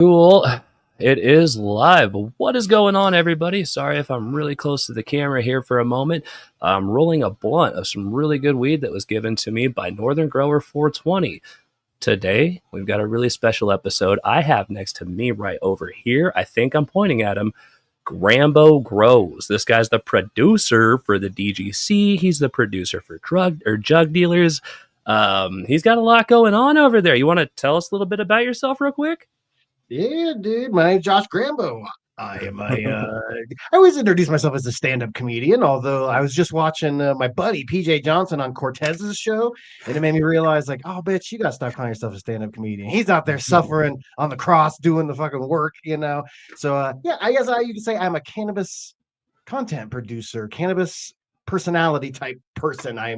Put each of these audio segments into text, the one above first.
Cool. It is live. What is going on, everybody? Sorry if I'm really close to the camera here for a moment. I'm rolling a blunt of some really good weed that was given to me by Northern Grower 420. Today, we've got a really special episode. I have next to me right over here, I think I'm pointing at him, GRAMBO Grows. This guy's the producer for the DGC. He's the producer for jug dealers. He's got a lot going on over there. You want to tell us a little bit about yourself real quick? Yeah, dude. My name's Josh Grambo. I always introduce myself as a stand-up comedian, although I was just watching my buddy PJ Johnson on Cortez's show, and it made me realize, like, oh, bitch, you gotta stop calling yourself a stand-up comedian. He's out there suffering on the cross, doing the fucking work, you know. So yeah, I guess you could say I'm a cannabis content producer, cannabis personality type person. I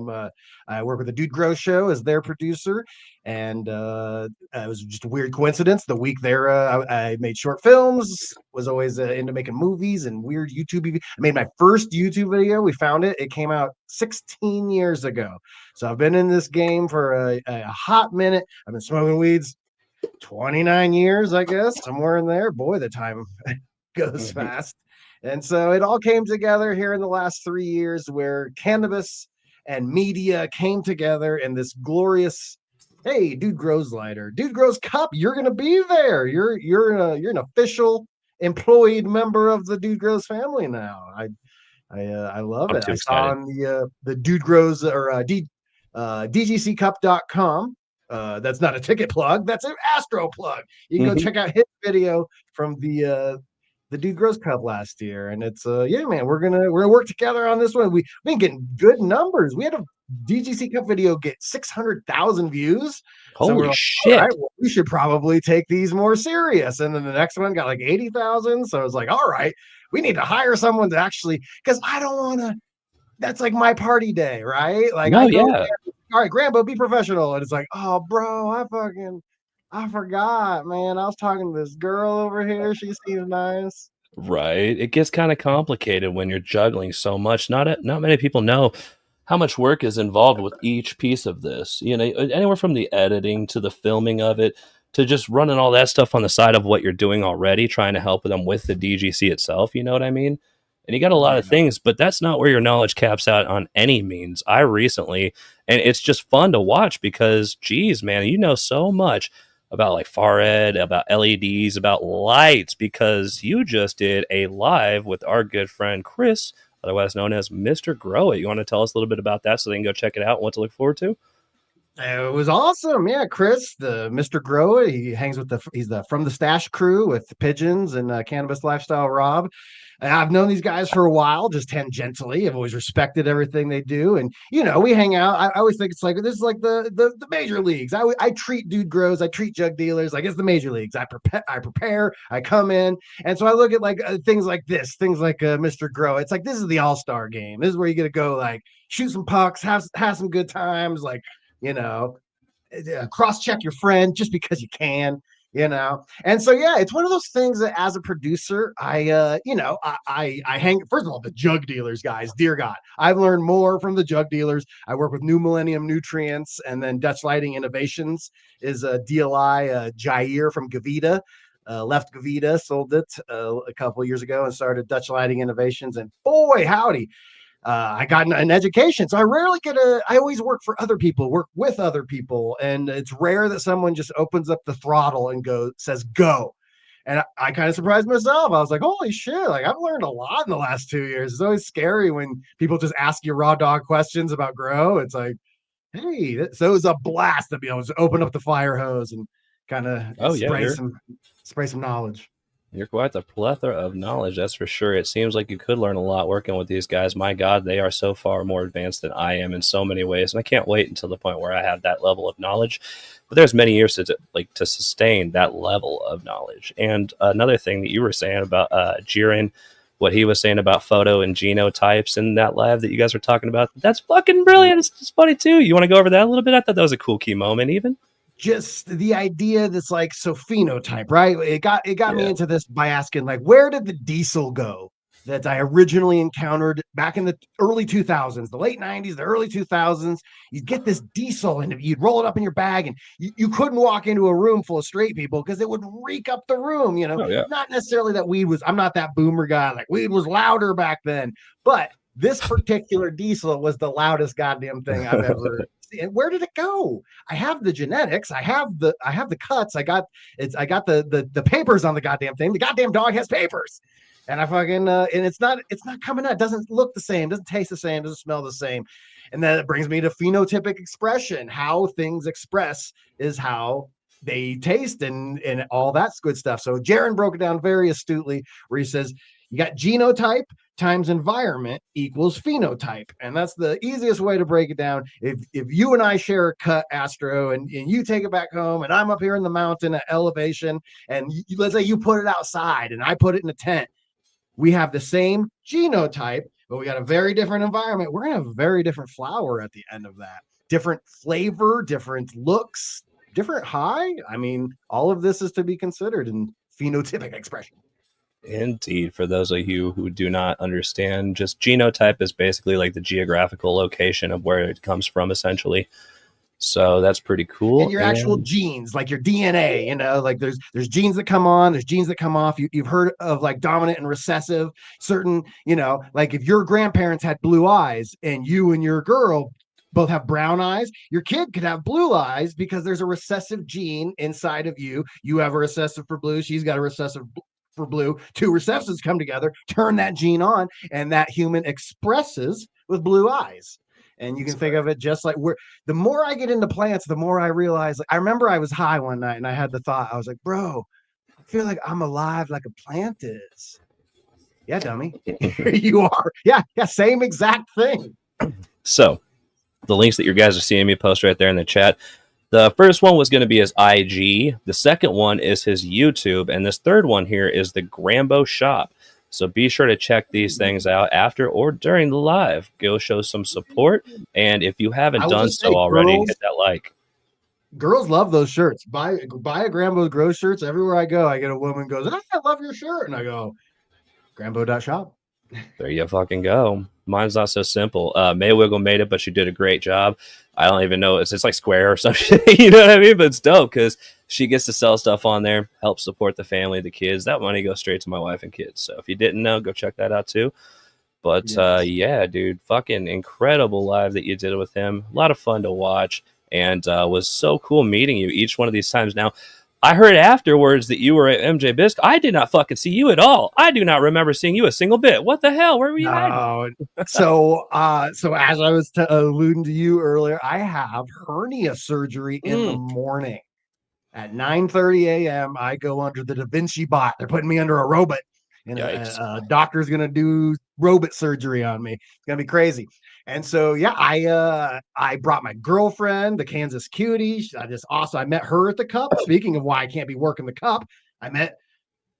work with the Dude Grow Show as their producer, and it was just a weird coincidence. The week there, I made short films. Was always into making movies and weird YouTube. I made my first YouTube video. We found it. It came out 16 years ago. So I've been in this game for a hot minute. I've been smoking weeds 29 years, I guess, somewhere in there. Boy, the time goes fast. And so it all came together here in the last 3 years, where cannabis and media came together in this glorious, hey, Dude Grows lighter, Dude Grows cup. You're gonna be there. You're an official employed member of the Dude Grows family now. I love I'm it. too I excited. saw on the Dude Grows or DGCcup.com. That's not a ticket plug. That's an Astro plug. You can go check out his video from the Dude Grows Cup last year, and it's yeah, man, we're gonna work together on this one. We've been getting good numbers. We had a DGC Cup video get 600,000 views. So we're Holy like, all shit. right, well, we should probably take these more serious. And then the next one got like 80,000. So I was like, all right, we need to hire someone to actually, because I don't want to. That's like my party day, right? Like No, I go, yeah. all right, Grambo, be professional, and it's like, oh, bro, I forgot, man. I was talking to this girl over here. She seems nice. Right. It gets kind of complicated when you're juggling so much. Not many people know how much work is involved with each piece of this. You know, anywhere from the editing to the filming of it to just running all that stuff on the side of what you're doing already, trying to help them with the DGC itself. You know what I mean? And you got a lot of Yeah. things, but that's not where your knowledge caps out on any means. I recently, and it's just fun to watch because, geez, man, you know so much about like far ed, about LEDs, about lights, because you just did a live with our good friend Chris, otherwise known as Mr. Grow It. You want to tell us a little bit about that so they can go check it out and what to look forward to? It was awesome. Yeah, Chris, the Mr. Grower, he's the From the Stash crew with Pigeons and Cannabis Lifestyle Rob. And I've known these guys for a while, just tangentially. I've always respected everything they do, and we hang out. I always think it's like this is like the major leagues. I treat Dude Grows, I treat jug dealers like it's the major leagues. I prepare, I come in, and so I look at like things like this, things like Mr. Grow. It's like this is the All-Star game. This is where you get to go like shoot some pucks, have some good times, like you know, cross check your friend just because you can. And so yeah, it's one of those things that as a producer, I hang. First of all, the jug dealers guys, dear God, I've learned more from the jug dealers. I work with New Millennium Nutrients, and then Dutch Lighting Innovations is a DLI Jair from Gavita. Left Gavita, sold it a couple years ago, and started Dutch Lighting Innovations. And boy, howdy, I got an education. So I always work for other people, work with other people. And it's rare that someone just opens up the throttle and says, go. And I kind of surprised myself. I was like, holy shit, like I've learned a lot in the last 2 years. It's always scary when people just ask you raw dog questions about grow. It's like, hey, so it was a blast to be able to open up the fire hose and kind of Oh, yeah, spray some knowledge. you're quite the plethora of knowledge, that's for sure. It seems like you could learn a lot working with these guys. My God, they are so far more advanced than I am in so many ways, and I can't wait until the point where I have that level of knowledge. But there's many years to sustain that level of knowledge. And another thing that you were saying about Jiren, what he was saying about photo and genotypes in that live that you guys were talking about, that's fucking brilliant. It's just funny too. You want to go over that a little bit? I thought that was a cool key moment, even. Just the idea that's like so phenotype, right? It got me Yeah. into this by asking like, where did the diesel go that I originally encountered back in the early 2000s, the late 90s, the early 2000s. You'd get this diesel and you'd roll it up in your bag, and you couldn't walk into a room full of straight people because it would reek up the room. Oh yeah. Not necessarily that weed was, I'm not that boomer guy, like weed was louder back then, but this particular diesel was the loudest goddamn thing I've ever seen. And where did it go? I have the genetics, I have the cuts, I got the papers on the goddamn thing. The goddamn dog has papers. And I fucking and it's not coming out. It doesn't look the same, doesn't taste the same, doesn't smell the same. And then it brings me to phenotypic expression. How things express is how they taste and all that's good stuff. So Jaron broke it down very astutely, where he says you got genotype times environment equals phenotype. And that's the easiest way to break it down. If you and I share a cut, Astro, and you take it back home, and I'm up here in the mountain at elevation, and let's say you put it outside and I put it in a tent, we have the same genotype, but we got a very different environment. We're going to have a very different flower at the end of that. Different flavor, different looks, different high. I mean, all of this is to be considered in phenotypic expression. Indeed. For those of you who do not understand, just genotype is basically like the geographical location of where it comes from, essentially. So that's pretty cool. And your actual genes, like your DNA, like there's genes that come on, there's genes that come off. You've heard of like dominant and recessive, certain, like if your grandparents had blue eyes and you and your girl both have brown eyes, your kid could have blue eyes because there's a recessive gene inside of you. You have a recessive for blue, she's got a recessive for blue. Two recessives come together, turn that gene on, and that human expresses with blue eyes. And you can think of it just like the more I get into plants, the more I realize. Like, I remember I was high one night and I had the thought, I was like, bro, I feel like I'm alive like a plant is. Yeah, dummy. Here you are. Yeah, same exact thing. So the links that you guys are seeing me post right there in the chat. The first one was going to be his IG. The second one is his YouTube. And this third one here is the GRAMBO shop. So be sure to check these things out after or during the live. Go show some support. And if you haven't done so already, hit that like. Girls love those shirts. Buy a GRAMBO Grow shirts. Everywhere I go, I get a woman goes, I love your shirt. And I go, GRAMBO.shop. There you fucking go. Mine's not so simple. Maywiggle made it, but she did a great job. I don't even know. It's like Square or some shit. You know what I mean? But it's dope because she gets to sell stuff on there, help support the family, the kids. That money goes straight to my wife and kids. So if you didn't know, go check that out too. But yes. Yeah, dude, fucking incredible live that you did with him. A lot of fun to watch, and was so cool meeting you each one of these times. Now, I heard afterwards that you were at MJ Bisc. I did not fucking see you at all. I do not remember seeing you a single bit. What the hell? Where were you hiding? So as I was alluding to you earlier, I have hernia surgery in the morning. At 9:30 a.m., I go under the Da Vinci bot. They're putting me under a robot, and a doctor's going to do robot surgery on me. It's going to be crazy. And so, yeah, I brought my girlfriend, the Kansas cutie. I met her at the Cup. Speaking of why I can't be working the Cup, I met,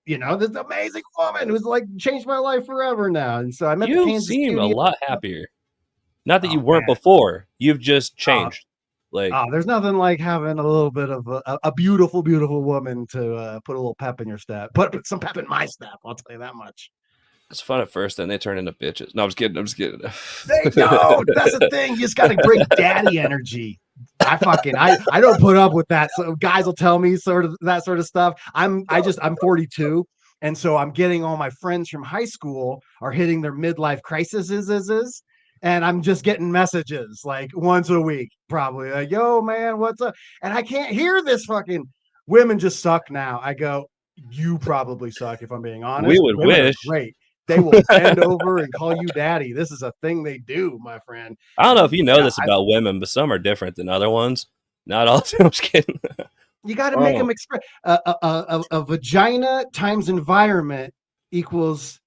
this amazing woman who's like changed my life forever now. And so I met the Kansas cutie. You seem a lot happier. Not that you weren't before. You've just changed. There's nothing like having a little bit of a beautiful, beautiful woman to put a little pep in your step. Put some pep in my step. I'll tell you that much. It's fun at first, then they turn into bitches. No, I'm just kidding. They don't. That's the thing. You just got to bring daddy energy. I don't put up with that. So guys will tell me sort of that sort of stuff. I'm 42. And so I'm getting all my friends from high school are hitting their midlife crises. And I'm just getting messages like once a week, probably like, yo, man, what's up? And I can't hear this fucking women just suck now. I go, you probably suck if I'm being honest. We would wish. Great. They will bend over and call you daddy. This is a thing they do, my friend. I don't know if you know this about women, but some are different than other ones. Not all. I'm just kidding. You got to make them express. A vagina times environment equals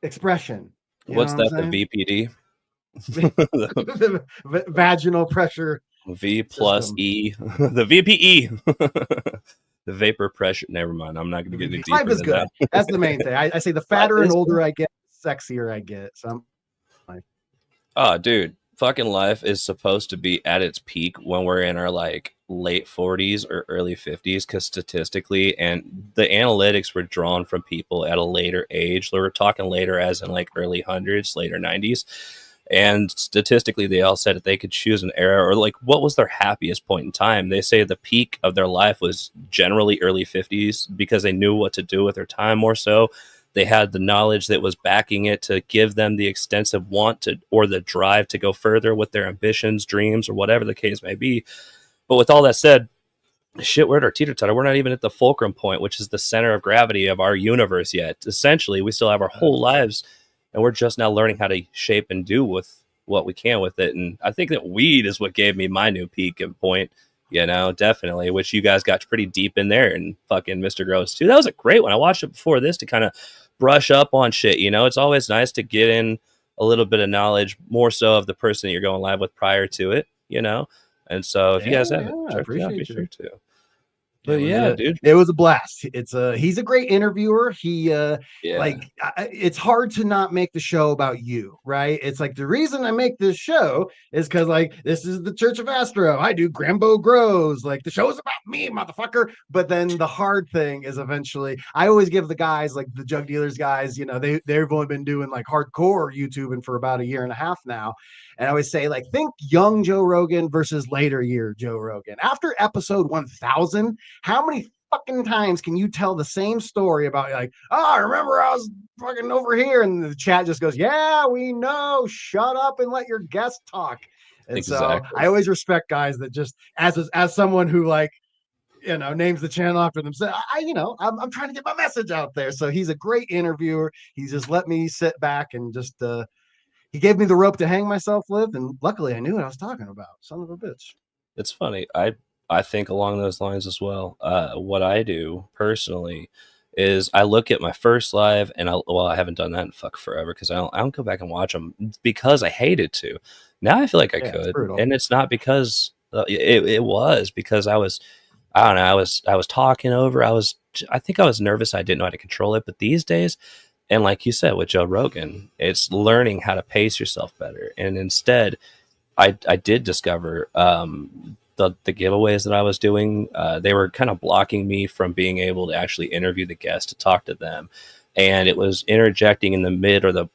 expression. What's that? The VPD? Vaginal pressure. V plus system. E. The VPE. The vapor pressure. Never mind. I'm not going to get into life is good. That's the main thing. I say the fatter and older I get, the sexier I get. So dude, fucking life is supposed to be at its peak when we're in our like late 40s or early 50s because statistically, and the analytics were drawn from people at a later age. We're talking later, as in like early hundreds, later 90s. And statistically, they all said that they could choose an era or like what was their happiest point in time. They say the peak of their life was generally early 50s because they knew what to do with their time more so. They had the knowledge that was backing it to give them the extensive want to or the drive to go further with their ambitions, dreams, or whatever the case may be. But with all that said, shit, we're at our teeter totter. We're not even at the fulcrum point, which is the center of gravity of our universe yet. Essentially, we still have our whole lives, and we're just now learning how to shape and do with what we can with it. And I think that weed is what gave me my new peak and point, definitely, which you guys got pretty deep in there and fucking Mr. Gross too. That was a great one. I watched it before this to kind of brush up on shit. It's always nice to get in a little bit of knowledge more so of the person that you're going live with prior to it. And so if you Yeah, guys haven't yeah, I checked it out, be appreciate you. sure to. But yeah, dude. It was a blast. He's a great interviewer. Yeah, It's hard to not make the show about you, right? It's like the reason I make this show is because like this is the Church of Astro. I do Grambo Grows. Like the show's about me, motherfucker. But then the hard thing is eventually I always give the guys like the Jug Dealers guys, they've only been doing like hardcore YouTubing for about a year and a half now. And I always say, like, think young Joe Rogan versus later year Joe Rogan. After episode 1000, how many fucking times can you tell the same story about like, oh, I remember I was fucking over here, and the chat just goes, yeah, we know, shut up and let your guest talk. And so exactly. I always respect guys that just as someone who like names the channel after themselves. I'm trying to get my message out there. So he's a great interviewer. He's just let me sit back and just he gave me the rope to hang myself with, and luckily I knew what I was talking about. Son of a bitch. It's funny. I think along those lines as well. What I do personally is I look at my first live, and I haven't done that in fuck forever because I don't go back and watch them because I hated to. Now I feel like I Yeah, it's could, brutal. and it's not because it was because I don't know, I was talking over. I think I was nervous. I didn't know how to control it. But these days, and like you said with Joe Rogan, it's learning how to pace yourself better. And instead, I did discover the giveaways that I was doing. They were kind of blocking me from being able to actually interview the guests to talk to them, and it was interjecting in the mid or the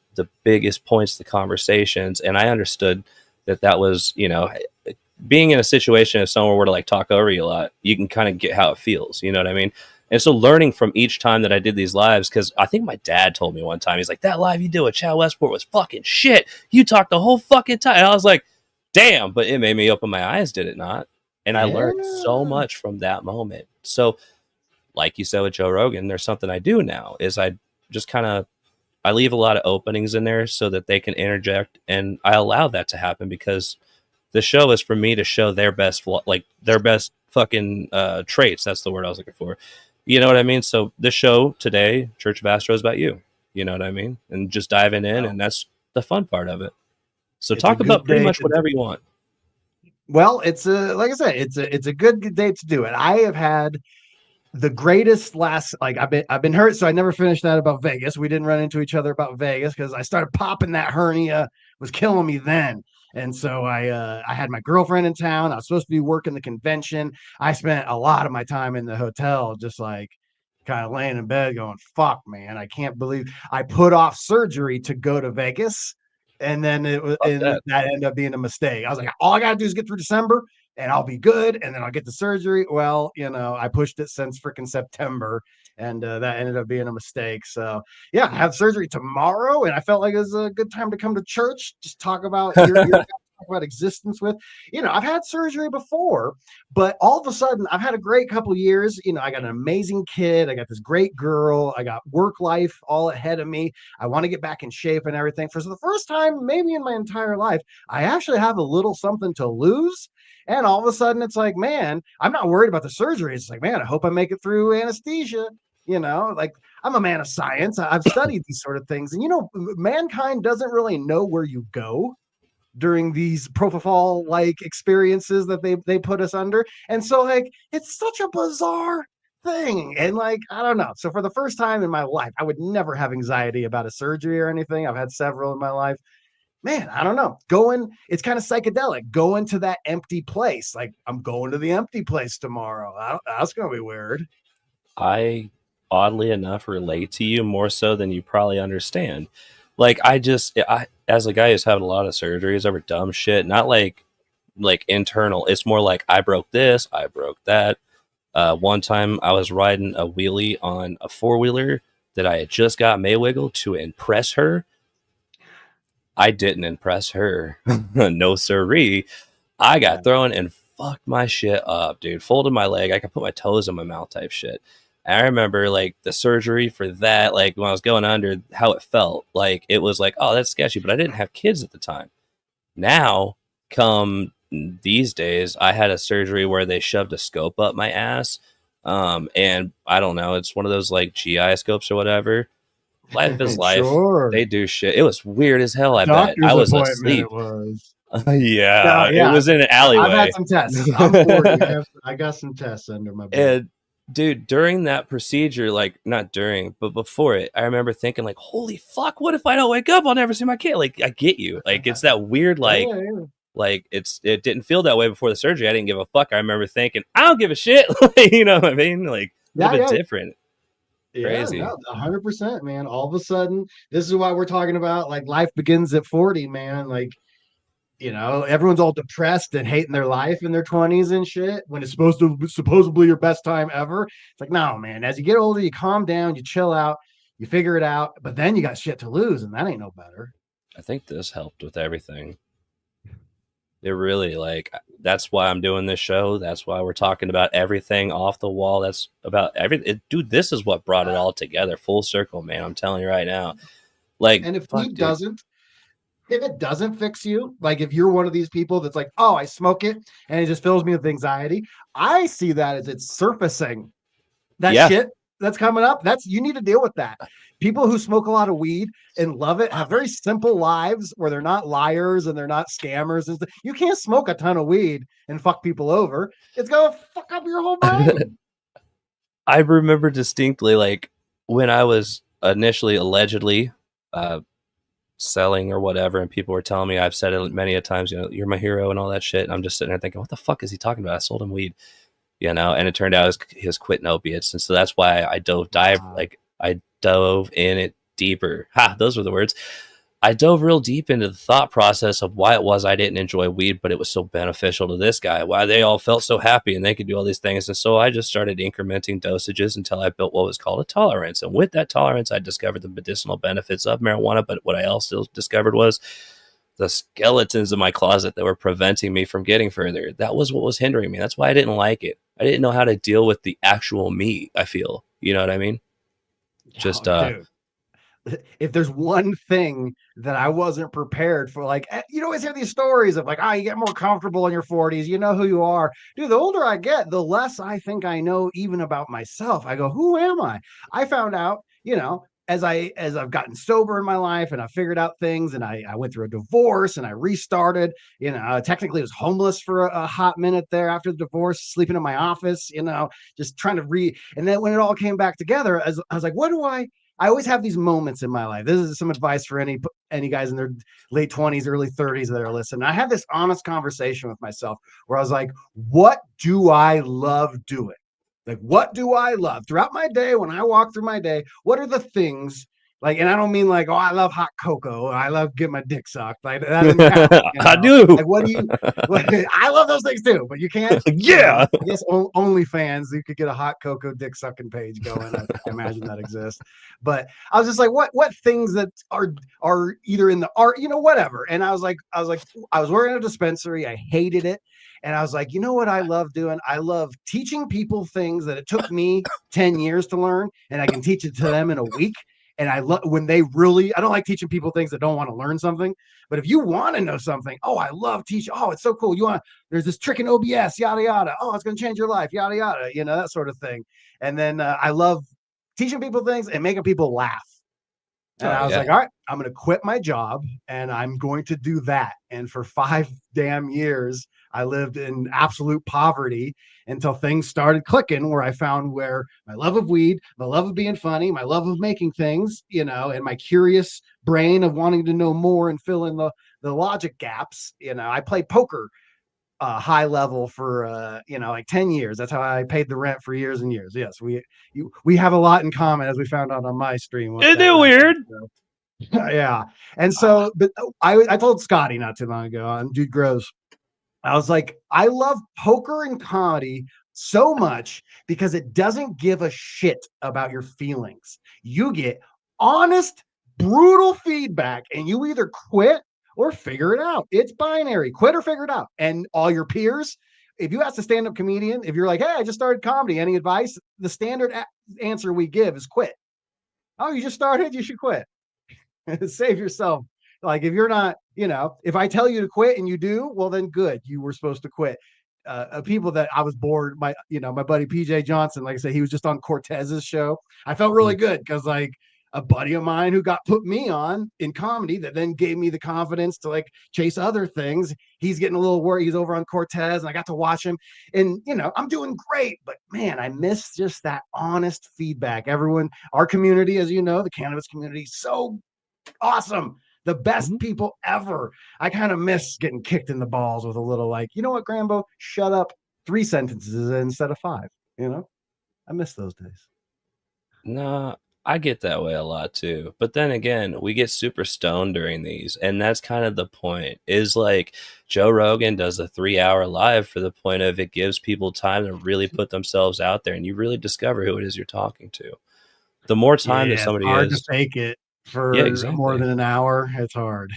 biggest points of the conversations. And I understood that was being in a situation if someone were to like talk over you a lot, you can kind of get how it feels. You know what I mean? And so learning from each time that I did these lives, because I think my dad told me one time, he's like, that live you did with Chad Westport was fucking shit. You talked the whole fucking time. And I was like, damn, but it made me open my eyes, did it not? And I Yeah. learned so much from that moment. So, like you said with Joe Rogan, there's something I do now is I just kind of I leave a lot of openings in there so that they can interject, and I allow that to happen because the show is for me to show their best, like their best fucking traits. That's the word I was looking for. You know what I mean? So this show today, Church of Astro, is about you. You know what I mean? And just diving in, Well, and that's the fun part of it. So it's a talk about good pretty day much to whatever you want. well, it's a like I said, it's a good day to do it. I have had the greatest last like I've been hurt, so I never finished that about Vegas. We didn't run into each other about Vegas because I started popping that hernia, was killing me then. And so I had my girlfriend in town. I was supposed to be working the convention. I spent a lot of my time in the hotel, just like kind of laying in bed, going, "Fuck, man, I can't believe I put off surgery to go to Vegas." And then Fuck that. that ended up being a mistake. I was like, all I gotta do is get through December, and I'll be good, and then I'll get the surgery. Well, I pushed it since freaking September, and that ended up being a mistake. So yeah, I have surgery tomorrow, and I felt like it was a good time to come to church, just talk about your talk about existence with. I've had surgery before, but all of a sudden I've had a great couple of years. I got an amazing kid, I got this great girl, I got work life all ahead of me. I want to get back in shape and everything. For the first time, maybe in my entire life, I actually have a little something to lose. And all of a sudden, it's like, man, I'm not worried about the surgery. It's like, man, I hope I make it through anesthesia. Like I'm a man of science. I've studied these sort of things. And, mankind doesn't really know where you go during these propofol like experiences that they put us under. And so, like, it's such a bizarre thing. And, like, I don't know. So, for the first time in my life, I would never have anxiety about a surgery or anything. I've had several in my life. man, I don't know. Going, it's kind of psychedelic. Going to that empty place. Like, I'm going to the empty place tomorrow. That's gonna be weird. I oddly enough relate to you more so than you probably understand. Like I as a guy who's having a lot of surgeries over dumb shit, not like internal. It's more like I broke this, I broke that. One time I was riding a wheelie on a four wheeler that I had just got Maywiggle to impress her. I didn't impress her. No siree. I got Yeah. thrown and fucked my shit up, dude. Folded my leg. I could put my toes in my mouth type shit. And I remember like the surgery for that, like when I was going under, how it felt. Like it was like, oh, that's sketchy, but I didn't have kids at the time. Now, come these days, I had a surgery where they shoved a scope up my ass. And I don't know, it's one of those like GI scopes or whatever. Life is life. Sure. They do shit. It was weird as hell, I bet. I Doctor's was appointment it asleep. was. Yeah, Yeah, it yeah. was in an I've had alleyway. some tests. I'm 40. I got some tests under my belt. And dude, during that procedure, like not during, but before it, I remember thinking like, holy fuck, what if I don't wake up? I'll never see my kid. Like I get you. Like it's that weird Yeah, yeah, yeah. like it didn't feel that way before the surgery. I didn't give a fuck. I remember thinking, I don't give a shit. You know what I mean? Like a little Yeah, bit yeah. different. Yeah, Crazy. no, 100%, man. All of a sudden, this is why we're talking about like life begins at 40, man. Like, everyone's all depressed and hating their life in their 20s and shit when it's supposed to supposedly your best time ever. It's like, no, man. As you get older, you calm down, you chill out, you figure it out, but then you got shit to lose, and that ain't no better. I think this helped with everything. It really like that's why I'm doing this show. That's why we're talking about everything off the wall. That's about everything. Dude, this is what brought it all together, full circle, man. I'm telling you right now. Like, And fuck, dude. if it doesn't fix you, like if you're one of these people that's like, oh, I smoke it and it just fills me with anxiety, I see that as it's surfacing that Yeah, shit that's coming up. That's you need to deal with that. People who smoke a lot of weed and love it have very simple lives where they're not liars and they're not scammers and stuff. You can't smoke a ton of weed and fuck people over. It's gonna fuck up your whole brain. I remember distinctly, like when I was initially allegedly uh, selling or whatever, and people were telling me, I've said it many a times, you're my hero and all that shit. And I'm just sitting there thinking, what the fuck is he talking about? I sold him weed, and it turned out he was quitting opiates, and so that's why I dove in it deeper. Ha, those were the words. I dove real deep into the thought process of why it was I didn't enjoy weed, but it was so beneficial to this guy. Why they all felt so happy and they could do all these things. And so I just started incrementing dosages until I built what was called a tolerance. And with that tolerance, I discovered the medicinal benefits of marijuana. But what I also discovered was the skeletons in my closet that were preventing me from getting further. That was what was hindering me. That's why I didn't like it. I didn't know how to deal with the actual me, I feel. You know what I mean? Oh, Just dude. If there's one thing that I wasn't prepared for, like, you always hear these stories of like, you get more comfortable in your 40s, you know who you are. Dude, the older I get, the less I think I know even about myself. I go, who am I? I found out, as I've gotten sober in my life and I figured out things and I went through a divorce and I restarted, technically I was homeless for a hot minute there after the divorce, sleeping in my office, just trying to and then when it all came back together, I was like, what do I always have these moments in my life. This is some advice for any guys in their late 20s, early 30s that are listening. I had this honest conversation with myself where I was like, what do I love doing? Like, what do I love throughout my day when I walk through my day? What are the things like, and I don't mean like, oh, I love hot cocoa. I love getting my dick sucked. Like that doesn't count. I do. Like, I love those things too, but you can't, Yeah. I guess OnlyFans, you could get a hot cocoa dick sucking page going. I imagine that exists. But I was just like, what things that are either in the art, whatever. And I was like, I was working at a dispensary. I hated it. And I was like, you know what I love doing? I love teaching people things that it took me 10 years to learn, and I can teach it to them in a week. And I love when I don't like teaching people things that don't want to learn something. But if you want to know something, I love teaching. Oh, it's so cool. There's this trick in OBS, yada, yada. Oh, it's going to change your life, yada, yada, that sort of thing. And then I love teaching people things and making people laugh. And Oh I was yeah. like, all right, I'm going to quit my job and I'm going to do that. And for 5 damn years, I lived in absolute poverty until things started clicking, where I found where my love of weed, my love of being funny, my love of making things, and my curious brain of wanting to know more and fill in the logic gaps. I played poker high level for like 10 years. That's how I paid the rent for years and years. Yes, we have a lot in common, as we found out on my stream with Isn't that it last weird? episode. Yeah. And so, but I told Scotty not too long ago on Dude Grows, I was like, I love poker and comedy so much because it doesn't give a shit about your feelings. You get honest, brutal feedback, and you either quit or figure it out. It's binary, quit or figure it out. And all your peers, if you ask a stand up comedian, if you're like, hey, I just started comedy, any advice? The standard answer we give is quit. Oh, you just started? You should quit. Save yourself. Like, if you're not, if I tell you to quit and you do, well, then good. You were supposed to quit. People that I was bored, my buddy PJ Johnson, like I said, he was just on Cortez's show. I felt really good because, like, a buddy of mine who got put me on in comedy that then gave me the confidence to like chase other things. He's getting a little worried. He's over on Cortez and I got to watch him, and I'm doing great, but man, I miss just that honest feedback. Everyone, our community, as you know, the cannabis community, so awesome. The best people ever. I kind of miss getting kicked in the balls with a little, like, you know what, Grambo, shut up 3 sentences instead of 5. I miss those days. Nah, I get that way a lot too. But then again, we get super stoned during these, and that's kind of the point. Is like Joe Rogan does a 3-hour live for the point of it gives people time to really put themselves out there, and you really discover who it is you're talking to. The more time that Yeah, it's somebody hard to is, fake it yeah, for more exactly. than an hour. It's hard.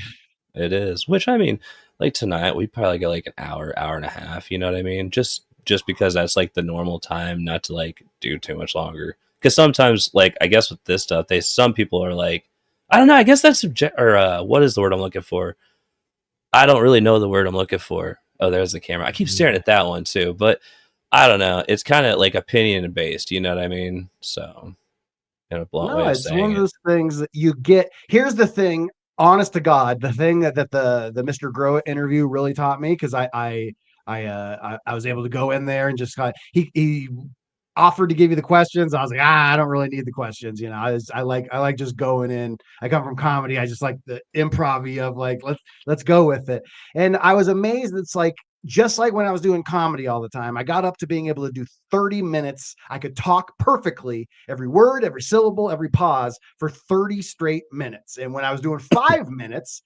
It is. Which I mean, like tonight we probably get like an hour, hour and a half. You know what I mean? Just because that's like the normal time, not to like do too much longer. Because sometimes, like I guess with this stuff, some people are like, I don't know. I guess that's subject or what is the word I'm looking for? I don't really know the word I'm looking for. Oh, there's the camera. I keep staring at that one too, but I don't know. It's kind of like opinion based. You know what I mean? So, in a blunt No, way of it's one saying of it. those things that you get. Here's the thing, honest to God, the thing that the Mr. Grow It interview really taught me, because I was able to go in there and just kind of, he offered to give you the questions. I was like, I don't really need the questions. I like just going in. I come from comedy. I just like the improv of like, let's go with it. And I was amazed. It's like, just like when I was doing comedy all the time, I got up to being able to do 30 minutes. I could talk perfectly, every word, every syllable, every pause for 30 straight minutes. And when I was doing 5 minutes,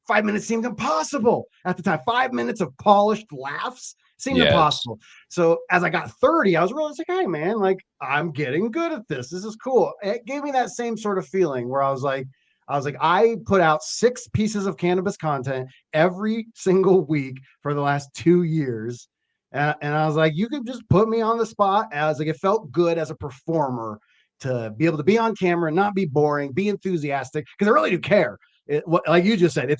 5 minutes seemed impossible at the time. 5 minutes of polished laughs seemed Yes, impossible. So as I got 30, I was really like, hey man, like, I'm getting good at this. This is cool. It gave me that same sort of feeling where I was like, I put out 6 pieces of cannabis content every single week for the last 2 years. And I was like, you can just put me on the spot. I was like, it felt good as a performer to be able to be on camera and not be boring, be enthusiastic, because I really do care. Like you just said,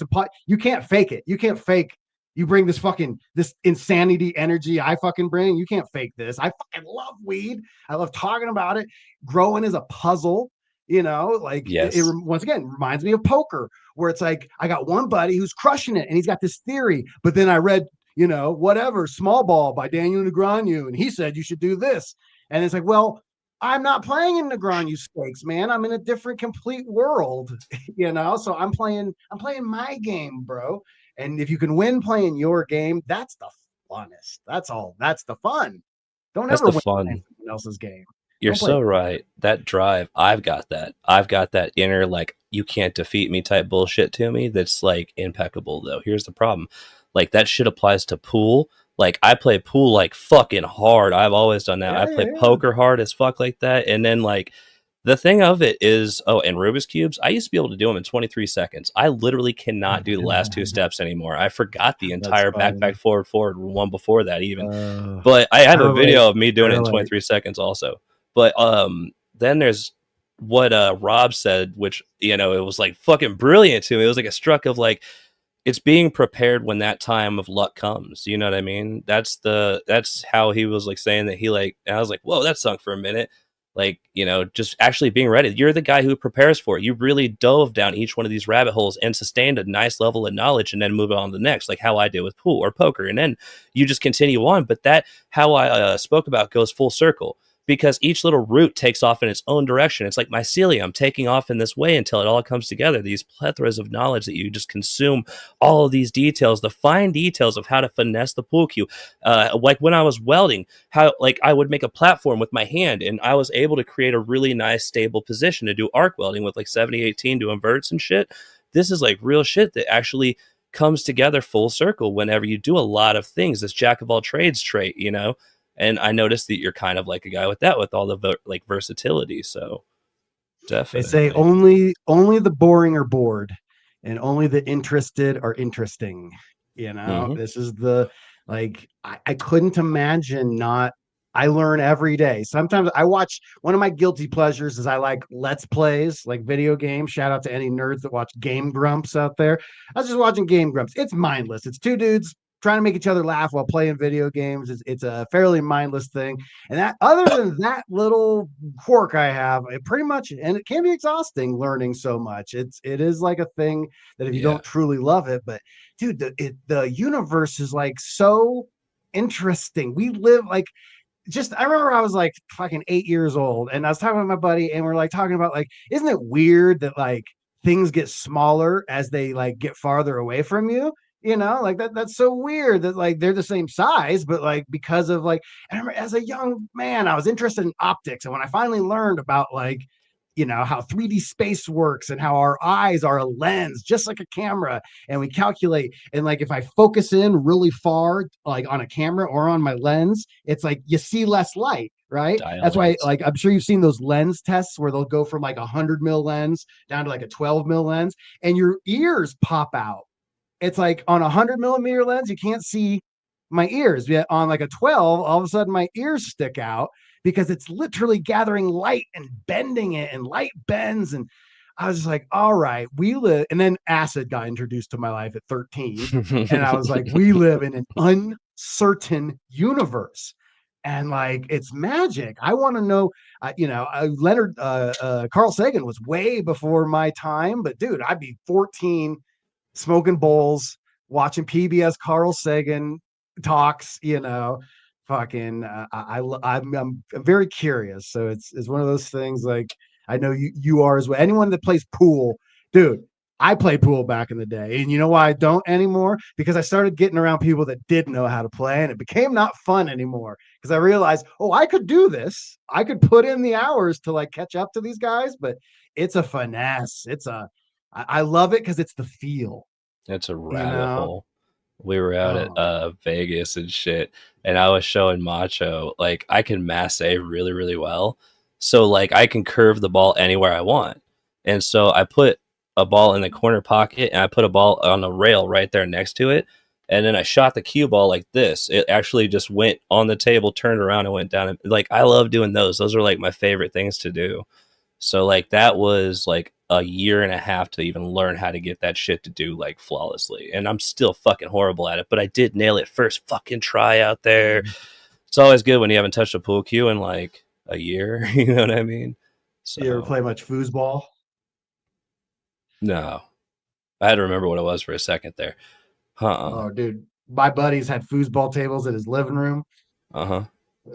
you can't fake it. You can't fake. You bring this insanity energy I fucking bring. You can't fake this. I fucking love weed. I love talking about it. Growing is a puzzle. Like yes. once again reminds me of poker, where it's like I got one buddy who's crushing it and he's got this theory, but then I read, whatever, Small Ball by Daniel Negreanu, and he said you should do this. And it's like, well, I'm not playing in Negreanu stakes, man. I'm in a different, complete world, So I'm playing my game, bro. And if you can win playing your game, that's the funnest. That's all. That's the fun. Don't That's ever the win playing fun. someone else's game. You're Don't play so it. right. That drive, I've got that. I've got that inner, like, you can't defeat me type bullshit to me that's like impeccable, though. Here's the problem. Like, that shit applies to pool. Like, I play pool like fucking hard. I've always done that. Yeah, I yeah, play yeah. poker hard as fuck like that. And then, like, the thing of it is, oh, and Rubik's Cubes, I used to be able to do them in 23 seconds. I literally cannot do the last 2 steps anymore. I forgot the That's entire back, funny. back, forward one before that, even. Uh, But I I have a relate. video of me I doing it in relate. 23 seconds also. But then there's what Rob said, which it was like fucking brilliant to me. It was like a struck of like it's being prepared when that time of luck comes. You know what I mean? That's how he was like saying that he like. And I was like, whoa, that sunk for a minute. like, you know, just actually being ready. You're the guy who prepares for it. You really dove down each one of these rabbit holes and sustained a nice level of knowledge and then move on to the next, like how I did with pool or poker. And then you just continue on. But that, how I spoke about, goes full circle because each little route takes off in its own direction. It's like mycelium taking off in this way until it all comes together. These plethoras of knowledge that you just consume, all of these details, the fine details of how to finesse the pool cue. Like when I was welding, how like I would make a platform with my hand and I was able to create a really nice stable position to do arc welding with like 7018 to inverts and shit. This is like real shit that actually comes together full circle whenever you do a lot of things, this jack of all trades trait, you know. And I noticed that you're kind of like a guy with that, with all the like versatility. So They say definitely. only the boring are bored, and only the interested are interesting. Mm-hmm. This is the like I couldn't imagine not. I learn every day. Sometimes I watch one of my guilty pleasures is I like let's plays, like video games. Shout out to any nerds that watch Game Grumps out there. I was just watching Game Grumps. It's mindless. It's two dudes trying to make each other laugh while playing video games. It's a fairly mindless thing. And that, other than that little quirk I have, it pretty much, and it can be exhausting learning so much. It is like a thing that if you Yeah. don't truly love it, but dude, the universe is like so interesting. We live like just I remember I was like fucking 8 years old and I was talking with my buddy and we're like talking about like, isn't it weird that like things get smaller as they like get farther away from you? Like that's so weird that like they're the same size, but like because of like I remember as a young man, I was interested in optics. And when I finally learned about like how 3D space works and how our eyes are a lens, just like a camera, and we calculate. And like if I focus in really far, like on a camera or on my lens, it's like you see less light, right? Dial That's why, ins. like, I'm sure you've seen those lens tests where they'll go from like a 100 mil lens down to like a 12 mil lens, and your ears pop out. It's like on a 100 millimeter lens, you can't see my ears. Yet on like a 12, all of a sudden my ears stick out because it's literally gathering light and bending it, and light bends. And I was just like, all right, we live. And then acid got introduced to my life at 13. And I was like, we live in an uncertain universe. And like, it's magic. I want to know, Leonard, Carl Sagan was way before my time, but dude, I'd be 14 smoking bowls, watching PBS Carl Sagan talks, fucking I'm very curious. So it's one of those things like I know you are as well. Anyone that plays pool, dude, I played pool back in the day. And you know why I don't anymore? Because I started getting around people that did know how to play and it became not fun anymore. Because I realized, oh, I could do this. I could put in the hours to like catch up to these guys, but it's a finesse. I love it because it's the feel, It's a you rabbit know. hole. We were out at Oh, Vegas and shit, and I was showing Macho like I can masse really, really well. So like I can curve the ball anywhere I want. And so I put a ball in the corner pocket and I put a ball on a rail right there next to it. And then I shot the cue ball like this. It actually just went on the table, turned around, and went down. And like I love doing those. Those are like my favorite things to do. So like that was like a year and a half to even learn how to get that shit to do like flawlessly. And I'm still fucking horrible at it, but I did nail it first fucking try out there. It's always good when you haven't touched a pool cue in like a year. You know what I mean? you ever So play much foosball? no, I had to remember what it was for a second there. Oh, dude, my buddies had foosball tables in his living room, Uh huh.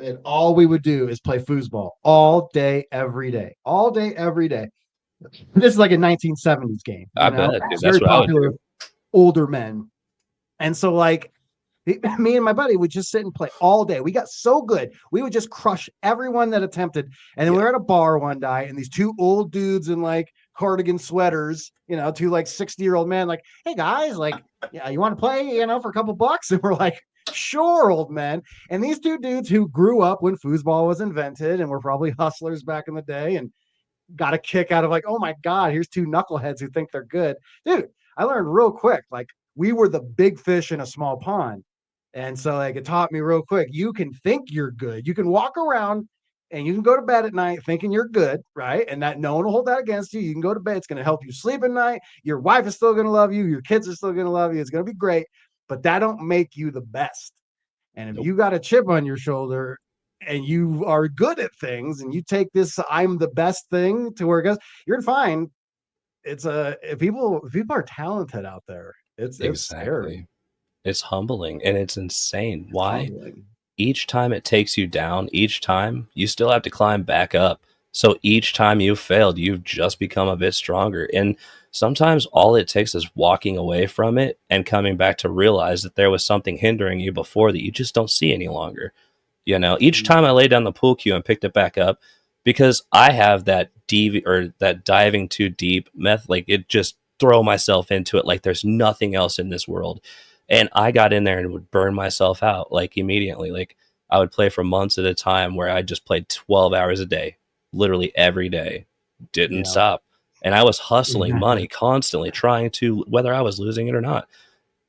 and all we would do is play foosball all day, every day, all day, every day. This is like a 1970s game, I bet, dude. it's That's very what I would popular do. with older men. And so, like, me and my buddy would just sit and play all day. We got so good. We would just crush everyone that attempted. And then we Yeah. were at a bar one night, and these two old dudes in like cardigan sweaters, two like 60-year-old men, like, hey guys, like, yeah, you want to play, for a couple bucks? And we're like, sure, old man. And these two dudes who grew up when foosball was invented and were probably hustlers back in the day and got a kick out of like, oh my God, here's two knuckleheads who think they're good. Dude, I learned real quick, like we were the big fish in a small pond. And so like it taught me real quick. You can think you're good. You can walk around and you can go to bed at night thinking you're good, right? And that no one will hold that against you. You can go to bed. It's going to help you sleep at night. Your wife is still going to love you. Your kids are still going to love you. It's going to be great. But that don't make you the best. And if Nope. you got a chip on your shoulder, and you are good at things and you take this I'm the best thing to where it goes, you're gonna find it's a people are talented out there. It's scary. Exactly. It's humbling and it's insane. It's Why? humbling. Each time it takes you down, each time you still have to climb back up. So each time you've failed, you've just become a bit stronger. And sometimes all it takes is walking away from it and coming back to realize that there was something hindering you before that you just don't see any longer. You know, each time I laid down the pool cue and picked it back up, because I have that that diving too deep method, like it just throw myself into it like there's nothing else in this world. And I got in there and would burn myself out like immediately. Like I would play for months at a time where I just played 12 hours a day, literally every day, didn't Yeah. stop. And I was hustling Yeah. money constantly, trying to, whether I was losing it or not.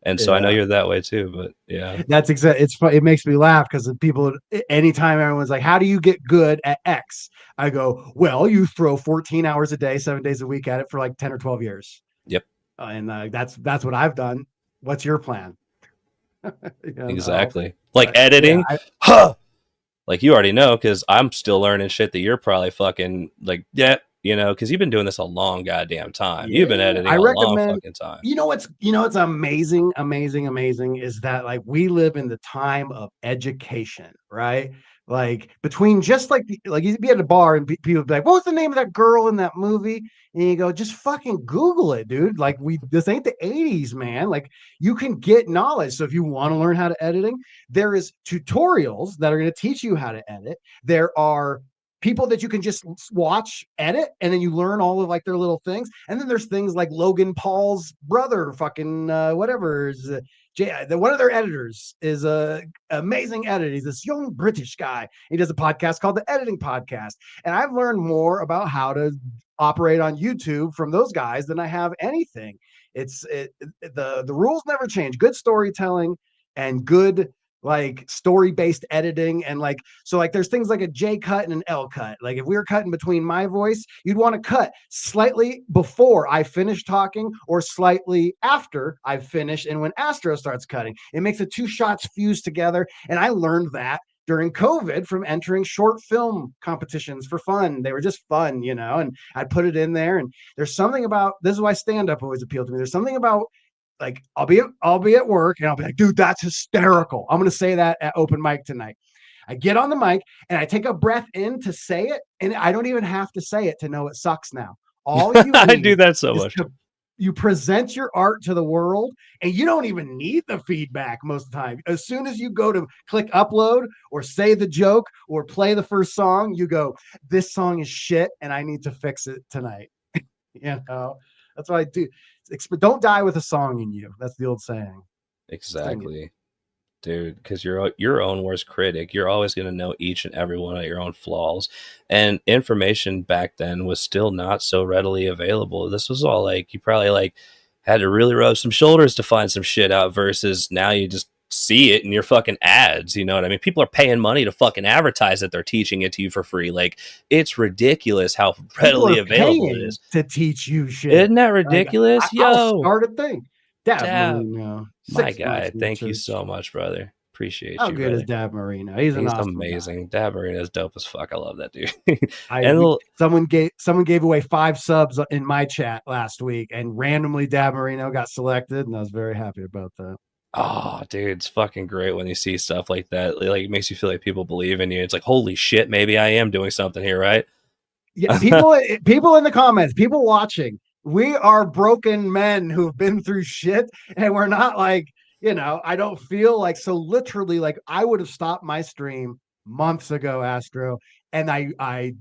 And so I know Yeah. you're that way too, but yeah. That's exactly. It's fun. It makes me laugh because people, anytime everyone's like, "How do you get good at X?" I go, "Well, you throw 14 hours a day, 7 days a week at it for like 10 or 12 years." Yep. And that's what I've done. What's your plan? You know? Exactly. Like Yeah, editing, huh? Like you already know because I'm still learning shit that you're probably fucking like, yeah, you know, because you've been doing this a long goddamn time. You've been yeah. editing I a long recommend. fucking time. What's amazing, amazing, amazing is that like we live in the time of education, right? Like between just like you'd be at a bar and people would be like, "What was the name of that girl in that movie?" And you go, "Just fucking Google it, dude." Like this ain't the '80s, man. Like you can get knowledge. So if you want to learn how to editing, there is tutorials that are going to teach you how to edit. There are people that you can just watch edit and then you learn all of like their little things, and then there's things like Logan Paul's brother fucking whatever is one of their editors is a amazing edit. He's this young British guy. He does a podcast called the Editing Podcast, and I've learned more about how to operate on YouTube from those guys than I have anything. The rules never change. Good storytelling and good like story based editing, and like so like there's things like a J cut and an L cut. Like if we were cutting between my voice, you'd want to cut slightly before I finish talking or slightly after I've finished. And when Astro starts cutting, it makes the two shots fuse together. And I learned that during COVID from entering short film competitions for fun. They were just fun, and I'd put it in there. And there's something about this is why stand up always appealed to me. There's something about like I'll be at work and I'll be like, dude, that's hysterical. I'm gonna say that at open mic tonight. I get on the mic and I take a breath in to say it, and I don't even have to say it to know it sucks now. All you I do need that so is much. to you present your art to the world, and you don't even need the feedback most of the time. As soon as you go to click upload or say the joke or play the first song, you go, this song is shit and I need to fix it tonight. That's what I do. Don't die with a song in you. That's the old saying. Exactly. Dude, because you're your own worst critic. You're always going to know each and every one of your own flaws. And information back then was still not so readily available. This was all like you probably like had to really rub some shoulders to find some shit out versus now you just see it in your fucking ads. You know what I mean? People are paying money to fucking advertise that they're teaching it to you for free. Like it's ridiculous how People readily are available it paying is. to teach you shit. Isn't that Like ridiculous? I'll Yo, start a thing. Dab Dab, Marino, my 6 months guy. in the Thank you church. so much, brother. Appreciate How you, good is brother. Dab Marino? He's an He's awesome guy. amazing. Dab Marina's dope as fuck. I love that dude. I and we, the, someone gave away 5 subs in my chat last week, and randomly Dab Marino got selected, and I was very happy about that. oh, dude, it's fucking great when you see stuff like that. Like, it makes you feel like people believe in you. It's like, holy shit, maybe I am doing something here, right? Yeah, people in the comments, people watching, we are broken men who've been through shit, and we're not like, I don't feel like so literally like I would have stopped my stream months ago, Astro, and I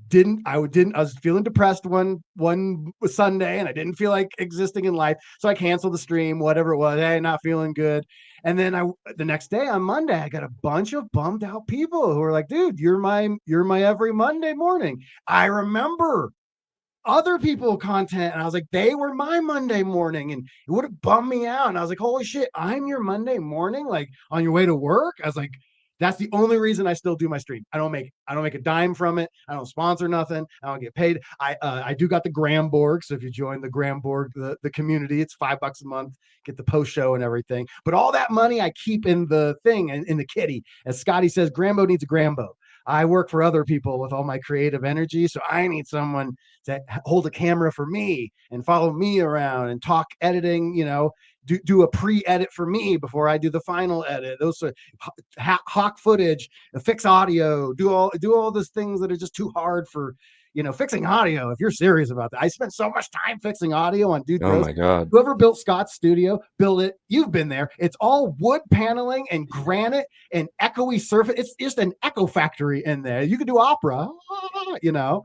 was feeling depressed one Sunday, and I didn't feel like existing in life, so I canceled the stream, whatever it was. Hey, not feeling good. And then the next day on Monday, I got a bunch of bummed out people who are like, dude, you're my every Monday morning. I remember other people content, and I was like, they were my Monday morning, and it would have bummed me out. And I was like, holy shit, I'm your Monday morning, like on your way to work. I was like, that's the only reason I still do my stream. I don't make a dime from it. I don't sponsor nothing. I don't get paid. I do got the GRAMBO. So if you join the GRAMBO, the community, it's $5 a month, get the post show and everything. But all that money I keep in the thing and in the kitty. As Scotty says, GRAMBO needs a GRAMBO. I work for other people with all my creative energy, so I need someone to hold a camera for me and follow me around and talk editing, do a pre-edit for me before I do the final edit. Those are hawk footage, fix audio, do all those things that are just too hard for fixing audio. If you're serious about that, I spent so much time fixing audio on Dude Oh Grows. my god. Whoever built Scott's studio, build it. You've been there. It's all wood paneling and granite and echoey surface. It's just an echo factory in there. You could do opera, you know.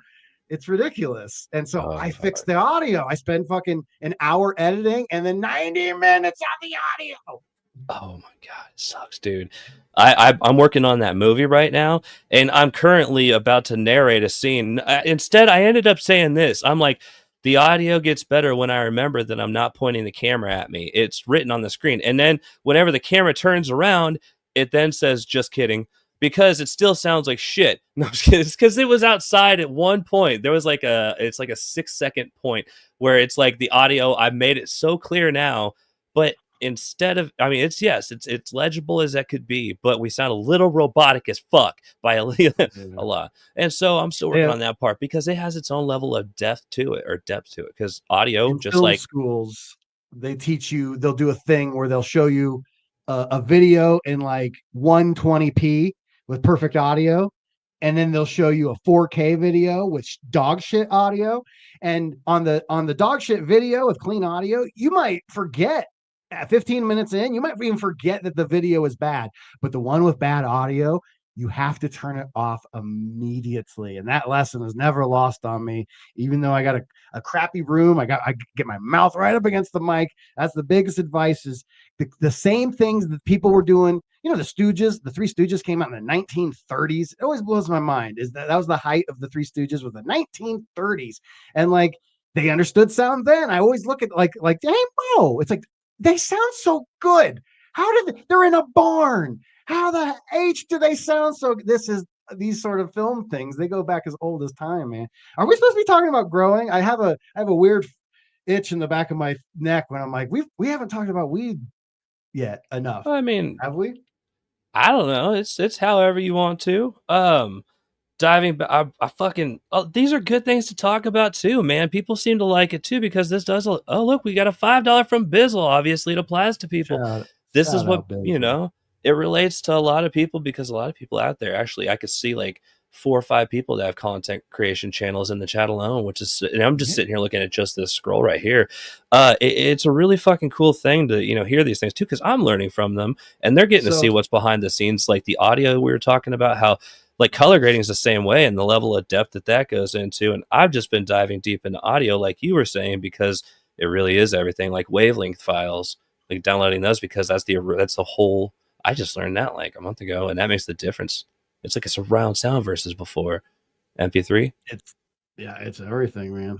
It's ridiculous. And so Oh I god. fixed the audio. I spent fucking an hour editing and then 90 minutes on the audio. Oh my god, it sucks, dude. I'm working on that movie right now, and I'm currently about to narrate a scene. Instead, I ended up saying this. I'm like, the audio gets better when I remember that I'm not pointing the camera at me. It's written on the screen, and then whenever the camera turns around, it then says, "Just kidding," because it still sounds like shit. No, I'm just kidding. It's because it was outside at one point. There was it's like a 6 second point where it's like the audio. I made it so clear now, but instead of, I mean, it's legible as that could be, but we sound a little robotic as fuck by a lot. And so I'm still working Yeah. on that part because it has its own level of depth to it, or depth to it, because audio, In just film like, schools, they'll do a thing where they'll show you a video in like 120p with perfect audio, and then they'll show you a 4K video with dog shit audio. And on the dog shit video with clean audio, you might forget at 15 minutes in, you might even forget that the video is bad. But the one with bad audio, you have to turn it off immediately. And that lesson is never lost on me. Even though I got a crappy room, I get my mouth right up against the mic. That's the biggest advice, is the same things that people were doing. The Stooges, the Three Stooges came out in the 1930s. It always blows my mind. Is that was the height of the Three Stooges, was the 1930s. And like, they understood sound then. I always look at like, hey Mo, it's like, they sound so good. How did they're in a barn? How the H do they sound so? This is these sort of film things. They go back as old as time, man. Are we supposed to be talking about growing? I have a weird itch in the back of my neck when I'm like, we haven't talked about weed yet enough, I mean, have we? I don't know. It's however you want to. Diving, I fucking, these are good things to talk about too, man. People seem to like it too because this does. Oh, look, we got a $5 from Bizzle. Obviously, it applies to people. Shout, This is shout what, out, Bizzle. it relates to a lot of people, because a lot of people out there, actually, I could see like 4 or 5 people that have content creation channels in the chat alone, which is, and I'm just sitting here looking at just this scroll right here. It's a really fucking cool thing to, hear these things too, because I'm learning from them, and they're getting to So see what's behind the scenes, like the audio we were talking about, how like color grading is the same way, and the level of depth that goes into. And I've just been diving deep into audio, like you were saying, because it really is everything, like wavelength files, like downloading those, because that's the whole. I just learned that like a month ago, and that makes the difference. It's like a surround sound versus before MP3. it's it's everything, man.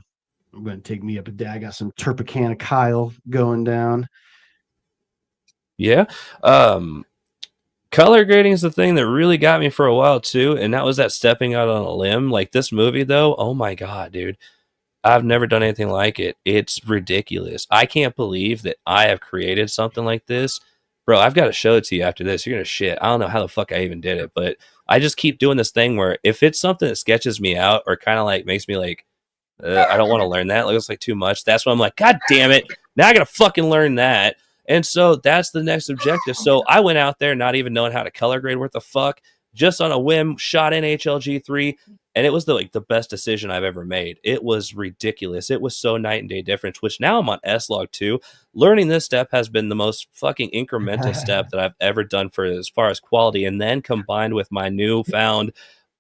I'm gonna take me up a day. I got some Turpicana Kyle going down. Yeah. Um, Color grading is the thing that really got me for a while too, and that was that stepping out on a limb. Like this movie, though, oh my god, dude, I've never done anything like it. It's ridiculous. I can't believe that I have created something like this, bro. I've got to show it to you after this. You're gonna shit. I don't know how the fuck I even did it, but I just keep doing this thing where if it's something that sketches me out or kind of like makes me like, I don't want to learn that. It looks like too much. That's when I'm like, God damn it. Now I got to fucking learn that. And so that's the next objective. So I went out there not even knowing how to color grade worth the fuck, just on a whim, shot in HLG3, and it was the best decision I've ever made. It was ridiculous. It was so night and day difference, which now I'm on S-Log 2. Learning this step has been the most fucking incremental step that I've ever done for as far as quality, and then combined with my newfound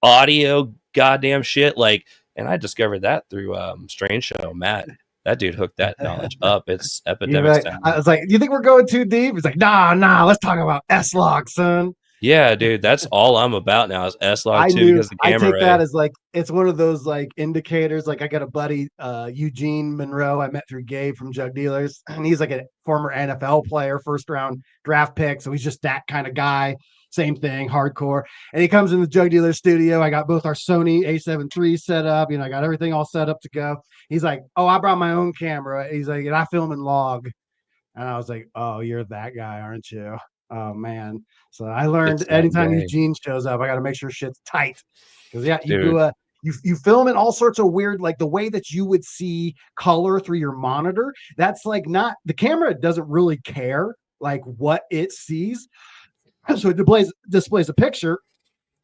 audio goddamn shit, like, and I discovered that through Strange Show. Matt, that dude hooked that knowledge up. It's epidemic I sound. was like, "Do you think we're going too deep?" It's like, nah, let's talk about S-Log, son. Yeah, dude, that's all I'm about now is S-Log I 2 knew because the I gamma take that ray. as like it's one of those like indicators. Like I got a buddy, Eugene Monroe, I met through Gabe from Jug Dealers, and he's like a former NFL player, first round draft pick. So he's just that kind of guy. Same thing, hardcore. And he comes in the Jug Dealer studio. I got both our Sony A7 III set up. I got everything all set up to go. He's like, "Oh, I brought my own camera." He's like, "And I film in log." And I was like, "Oh, you're that guy, aren't you?" Oh man. So I learned It's night and anytime day, Eugene shows up, I got to make sure shit's tight. Because yeah, you do dude. a you film in all sorts of weird, like the way that you would see color through your monitor. That's like not the camera doesn't really care like what it sees. So it displays a picture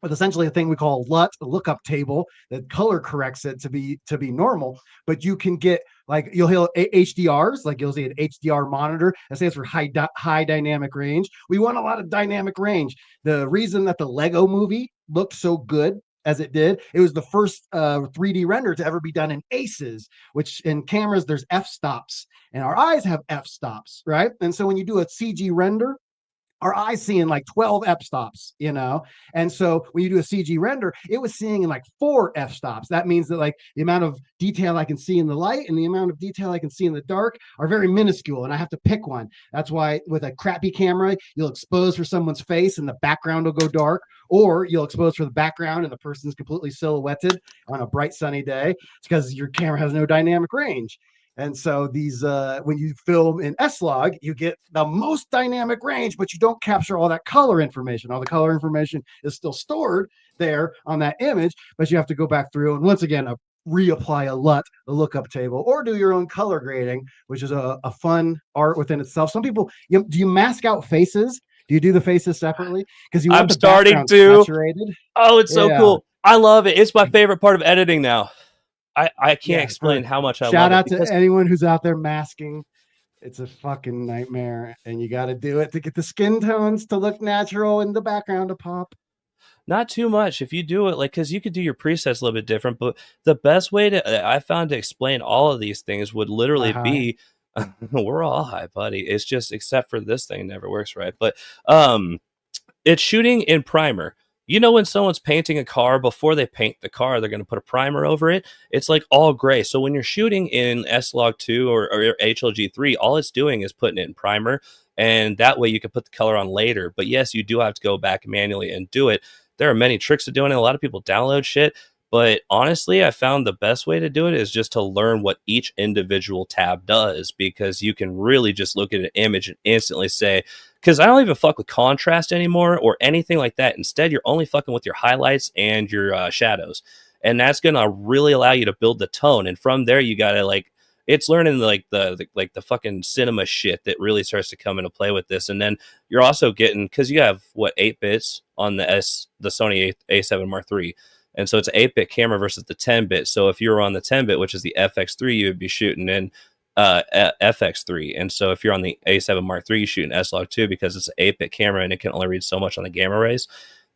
with essentially a thing we call LUT, a lookup table that color corrects it to be normal. But you can get like you'll hear HDRs, like you'll see an HDR monitor that stands for high dynamic range. We want a lot of dynamic range. The reason that the Lego movie looked so good as it did, it was the first 3D render to ever be done in ACEs, which in cameras there's f stops, and our eyes have f stops, right? And so when you do a CG render, our eyes seeing like 12 f stops, you know. And so when you do a CG render, it was seeing in like 4 f stops. That means that like the amount of detail I can see in the light and the amount of detail I can see in the dark are very minuscule, and I have to pick one. That's why with a crappy camera, you'll expose for someone's face and the background will go dark, or you'll expose for the background and the person's completely silhouetted on a bright sunny day. It's because your camera has no dynamic range. And so these, when you film in S-Log, you get the most dynamic range, but you don't capture all that color information. All the color information is still stored there on that image, but you have to go back through and once again reapply a LUT, the lookup table, or do your own color grading, which is a fun art within itself. Some people, do you mask out faces? Do you do the faces separately? Because you want I'm the starting background to. saturated. Oh, it's so Yeah. cool. I love it. It's my favorite part of editing now. I can't Yeah. explain how much I Shout love it out to because anyone who's out there masking. It's a fucking nightmare, and you got to do it to get the skin tones to look natural and the background to pop. not too much if you do it like because you could do your presets a little bit different. But the best way to I found to explain all of these things would literally Hi. be we're all high, buddy. It's just except for this thing never works right. But um it's shooting in primer. You know when someone's painting a car before they paint the car, they're going to put a primer over it. It's like all gray. So when you're shooting in S-Log 2 or HLG 3, all it's doing is putting it in primer, and that way you can put the color on later. But yes, you do have to go back manually and do it. There are many tricks of doing it. A lot of people download shit, but honestly, I found the best way to do it is just to learn what each individual tab does, because you can really just look at an image and instantly say, because I don't even fuck with contrast anymore or anything like that. Instead, you're only fucking with your highlights and your shadows, and that's gonna really allow you to build the tone. And from there, you gotta like it's learning like the fucking cinema shit that really starts to come into play with this. And then you're also getting because you have what 8 bits on the Sony A7 Mark III. And so it's an 8-bit camera versus the 10-bit. So if you were on the 10-bit, which is the FX3, you would be shooting in FX3. And so if you're on the A7 Mark III, you shoot an S-Log 2 because it's an 8-bit camera and it can only read so much on the gamma rays.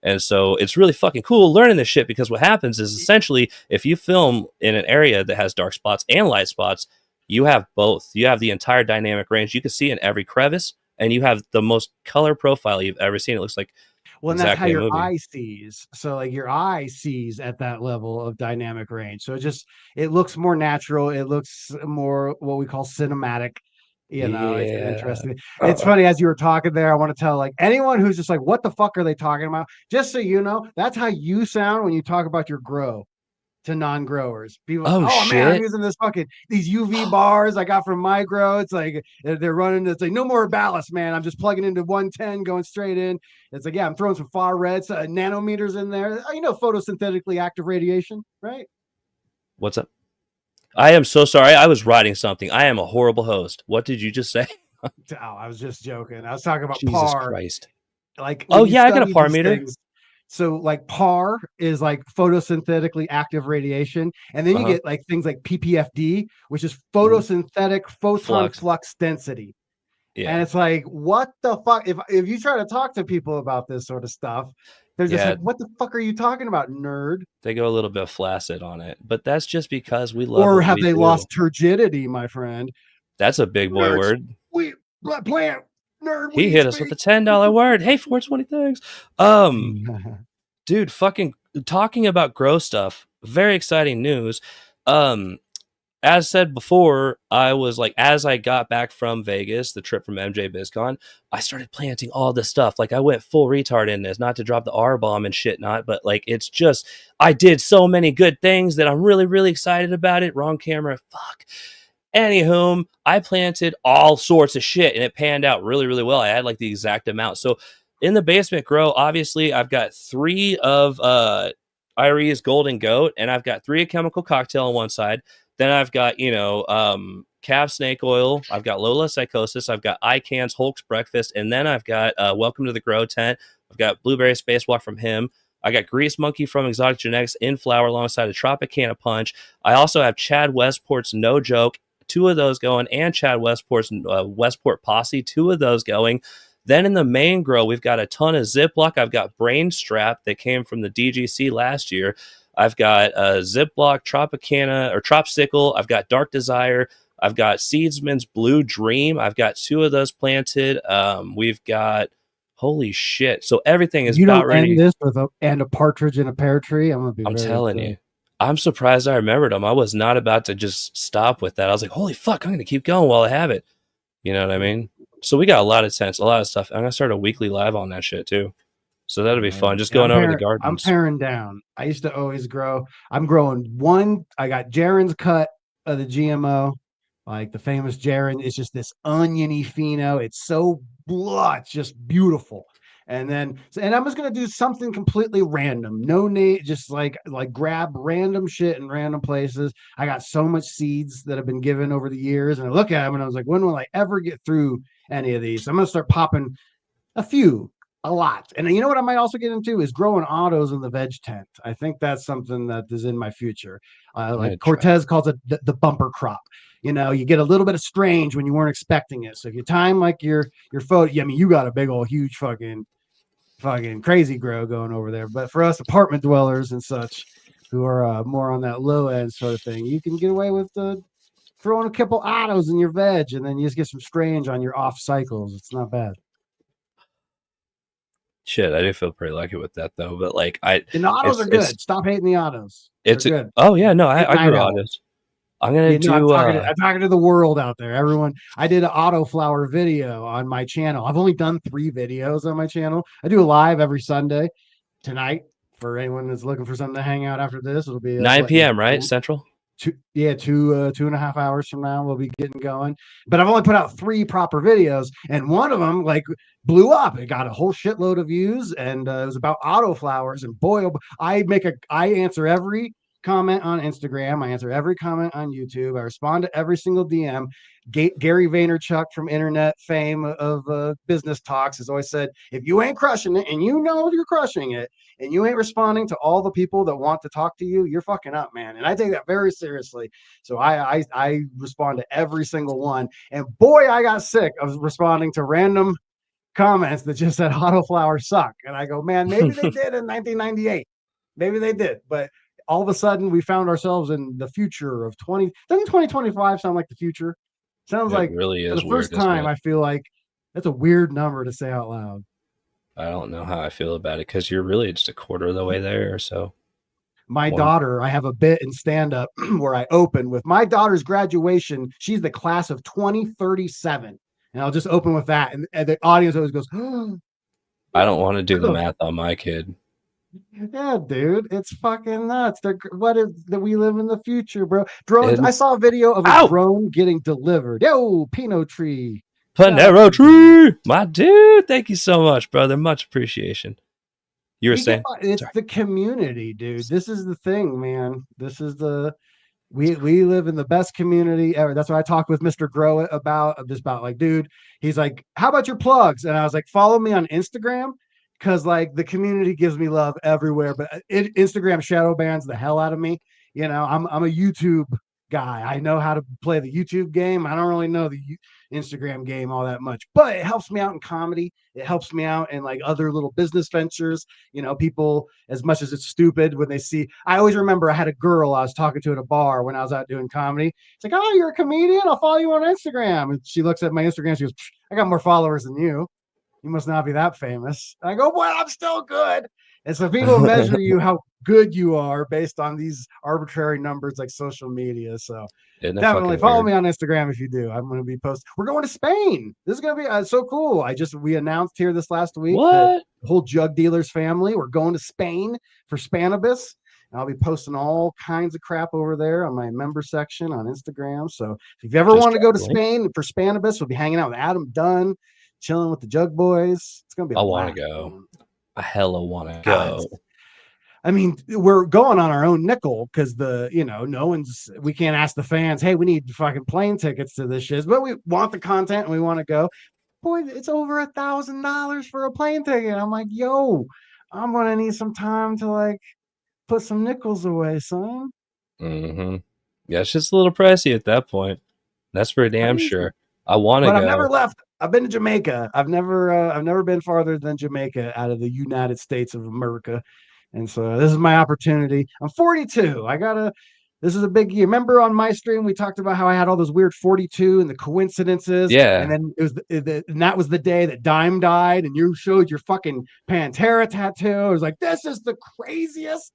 And so it's really fucking cool learning this shit, because what happens is essentially if you film in an area that has dark spots and light spots, you have both. You have the entire dynamic range. You can see in every crevice, and you have the most color profile you've ever seen. It looks like Well, and that's how exactly a your movie. eye sees. So like your eye sees at that level of dynamic range. So it looks more natural. It looks more what we call cinematic. You know, it's Yeah. interesting. It's funny as you were talking there. I want to tell like anyone who's just like, what the fuck are they talking about? Just so you know, that's how you sound when you talk about your grow to non-growers. People, Oh oh man, I'm shit. using this fucking these UV bars I got from my grow. It's like they're running. It's like no more ballast, man. I'm just plugging into 110, going straight in. It's like yeah, I'm throwing some far reds, nanometers in there. You know, photosynthetically active radiation, right? What's up? I am so sorry. I was writing something. I am a horrible host. What did you just say? Oh, I was just joking. I was talking about Jesus PAR. Christ. Like Oh when you yeah, I got a study par these meter. things, so like PAR is like photosynthetically active radiation, and then you Uh-huh. get like things like PPFD, which is Mm-hmm. photosynthetic photon Flux. flux density. And Yeah. it's like, what the fuck? If you try to talk to people about this sort of stuff, they're just Yeah. like, what the fuck are you talking about, nerd? They go a little bit flaccid on it. But that's just because we love Or what have we they do. lost turgidity, my friend? That's a big boy Nerds, word. we plant nerd He weed hit us with speak. a $10 word. Hey, 420 things. Um, dude, fucking talking about grow stuff. Very exciting news. Um, as said before, I was like, as I got back from Vegas, the trip from MJ BizCon, I started planting all this stuff. Like I went full retard in this, not to drop the R bomb and shit, not, but like it's just I did so many good things that I'm really, really excited about it. Wrong camera, fuck. Anywho, I planted all sorts of shit and it panned out really, really well. I had like the exact amount. So in the basement grow, obviously I've got 3 of Irie's Golden Goat, and I've got 3 of Chemical Cocktail on one side. Then I've got, Calf Snake Oil. I've got Lola Psychosis. I've got Ican's Hulk's Breakfast. And then I've got Welcome to the Grow Tent. I've got Blueberry Spacewalk from him. I got Grease Monkey from Exotic Genetics in flower alongside a Tropicana Punch. I also have Chad Westport's No Joke, 2 of those going, and Chad Westport's Westport Posse, 2 of those going. Then in the main grow, we've got a ton of Ziploc. I've got Brain Strap that came from the DGC last year. I've got Ziploc, Tropicana, or Tropsicle. I've got Dark Desire. I've got Seedsman's Blue Dream. I've got 2 of those planted. We've got, holy shit. So everything is You about don't end ready. this with a partridge in a pear tree. I'm gonna be I'm very telling upset. you. I'm surprised I remembered them. I was not about to just stop with that. I was like, holy fuck, I'm going to keep going while I have it. You know what I mean? So we got a lot of tents, a lot of stuff. I'm going to start a weekly live on that shit too. So that'll be fun. Just Yeah, going over the I'm gardens. paring down. I used to always grow. I'm growing one. I got Jaren's cut of the GMO, like the famous Jaren. It's just this oniony pheno. It's so blah. It's just beautiful. And then, and I'm just gonna do something completely random. No name, just like grab random shit in random places. I got so much seeds that have been given over the years, and I look at them and I was like, when will I ever get through any of these? So I'm gonna start popping a few, a lot. And you know what I might also get into is growing autos in the veg tent. I think that's something that is in my future. Like Cortez calls it the bumper crop. You know, you get a little bit of strange when you weren't expecting it. So if you time like your photo, I mean, you got a big old huge fucking crazy grow going over there. But for us apartment dwellers and such who are more on that low end sort of thing, you can get away with throwing a couple autos in your veg, and then you just get some strange on your off cycles. It's not bad. Shit, I do feel pretty lucky with that though. But like, And the autos are it's, good. Stop hating the autos. They're it's, good. oh yeah, no, Good I night grew owl. autos. I'm going to You know, do, I'm talking to the world out there. Everyone, I did an auto flower video on my channel. I've only done 3 videos on my channel. I do a live every Sunday. Tonight, for anyone that's looking for something to hang out after this, it'll be 9 p.m., right? Central? 2.5 hours from now we'll be getting going. But I've only put out 3 proper videos, and one of them like blew up. It got a whole shitload of views, and it was about auto flowers. And boy, I answer every comment on Instagram. I answer every comment on YouTube. I respond to every single DM. Gary Vaynerchuk from internet fame of business talks has always said, if you ain't crushing it, and you know you're crushing it, and you ain't responding to all the people that want to talk to you, you're fucking up, man. And I take that very seriously. So I respond to every single one. And boy, I got sick of responding to random comments that just said autoflowers suck. And I go, man, maybe they did in 1998. Maybe they did. But all of a sudden we found ourselves in the future of 20. Doesn't 2025 sound like the future? Sounds It like really for is the first weird, isn't time, it? I feel like that's a weird number to say out loud. I don't know how I feel about it because you're really just a quarter of the way there. So My one, daughter, I have a bit in stand up where I open with my daughter's graduation. She's the class of 2037. And I'll just open with that. And the audience always goes, oh, I don't want to do the math on my kid. yeah, dude, it's fucking nuts. What is that? We live in the future, bro. Drones. I And saw a video of a ow, drone getting delivered. Yo, Pinot Tree. Shout out Panero to you. Tree, my dude. Thank you so much, brother. Much appreciation. You were We get saying, it's sorry. the community, dude. This is the thing, man. This is the we live in the best community ever. That's what I talked with Mr. Grow about. Just about like, dude, he's like, how about your plugs? And I was like, follow me on Instagram because like the community gives me love everywhere. But Instagram shadow bans the hell out of me. You know, I'm a YouTube guy. I know how to play the YouTube game. I don't really know the Instagram game all that much, but it helps me out in comedy. It helps me out in like other little business ventures. You know, people, as much as it's stupid when they see, I always remember I had a girl I was talking to at a bar when I was out doing comedy. It's like, oh, you're a comedian. I'll follow you on Instagram. And she looks at my Instagram. She goes, I got more followers than you. You must not be that famous. And I go, well, I'm still good. And so people measure you how good you are based on these arbitrary numbers like social media. So Isn't it definitely fucking follow weird? me on Instagram if you do. I'm going to be posting. We're going to Spain. This is going to be so cool. We announced here this last week that What? the whole Jug Dealers family, we're going to Spain for Spanibus. And I'll be posting all kinds of crap over there on my member section on Instagram. So if you ever Just want to drop go to the link. Spain for Spanibus, we'll be hanging out with Adam Dunn, chilling with the Jug Boys. It's gonna be a I want to blast, go. man. I hella want to It's, go. I mean, we're going on our own nickel because no one's, we can't ask the fans, hey, we need fucking plane tickets to this shit, but we want the content and we want to go. Boy, it's over $1,000 for a plane ticket. I'm like, yo, I'm gonna need some time to like put some nickels away, son. Mm-hmm. Yeah, it's just a little pricey at that point. That's for damn Crazy. sure. I want to But I've never go. left. I've been to Jamaica. I've never been farther than Jamaica out of the United States of America. And so this is my opportunity. I'm 42. This is a big year. Remember on my stream, we talked about how I had all those weird 42 and the coincidences. And Yeah. then and that was the day that Dime died and you showed your fucking Pantera tattoo. I was like, this is the craziest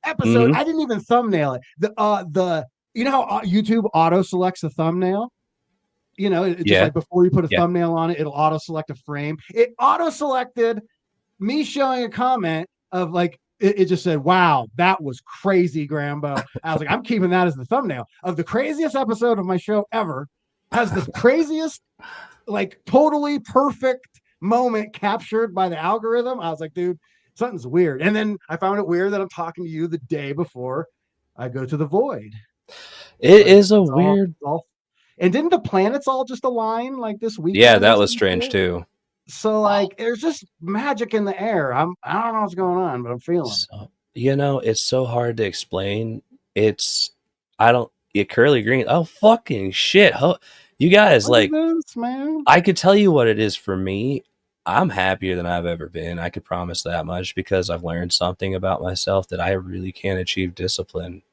episode. Mm-hmm. I didn't even thumbnail it. You know how YouTube auto selects a thumbnail? It just Yeah. like before you put a Yeah. thumbnail on it, it'll auto select a frame. It auto selected me showing a comment of like it just said, "Wow, that was crazy, Grambo." I was like, "I'm keeping that as the thumbnail of the craziest episode of my show ever." Has the craziest, like totally perfect moment captured by the algorithm. I was like, "Dude, something's weird." And then I found it weird that I'm talking to you the day before I go to the void. It Like is a weird. it's all, and didn't the planets all just align like this Yeah, weekend or that was some strange shit? too. So like there's just magic in the air. I don't know what's going on, but I'm feeling it. So, it's so hard to explain. It's I don't yeah, curly green. Oh fucking shit. You guys Look at like this, man. I could tell you what it is for me. I'm happier than I've ever been. I could promise that much because I've learned something about myself that I really can't achieve discipline.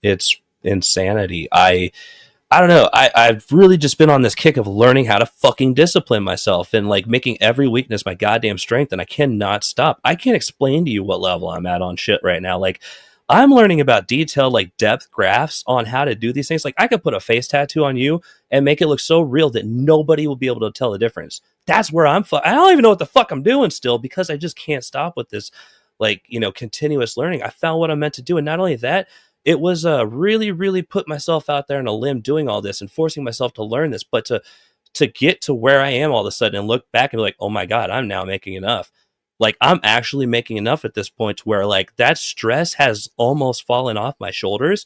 It's insanity. I don't know. I've really just been on this kick of learning how to fucking discipline myself and like making every weakness my goddamn strength, and I cannot stop. I can't explain to you what level I'm at on shit right now. Like, I'm learning about detailed, like depth graphs on how to do these things. Like, I could put a face tattoo on you and make it look so real that nobody will be able to tell the difference. That's where I don't even know what the fuck I'm doing still because I just can't stop with this, like, continuous learning. I found what I'm meant to do. And not only that, it was really, really put myself out there on a limb doing all this and forcing myself to learn this, but to get to where I am all of a sudden and look back and be like, oh my God, I'm now making enough. Like I'm actually making enough at this point to where like that stress has almost fallen off my shoulders.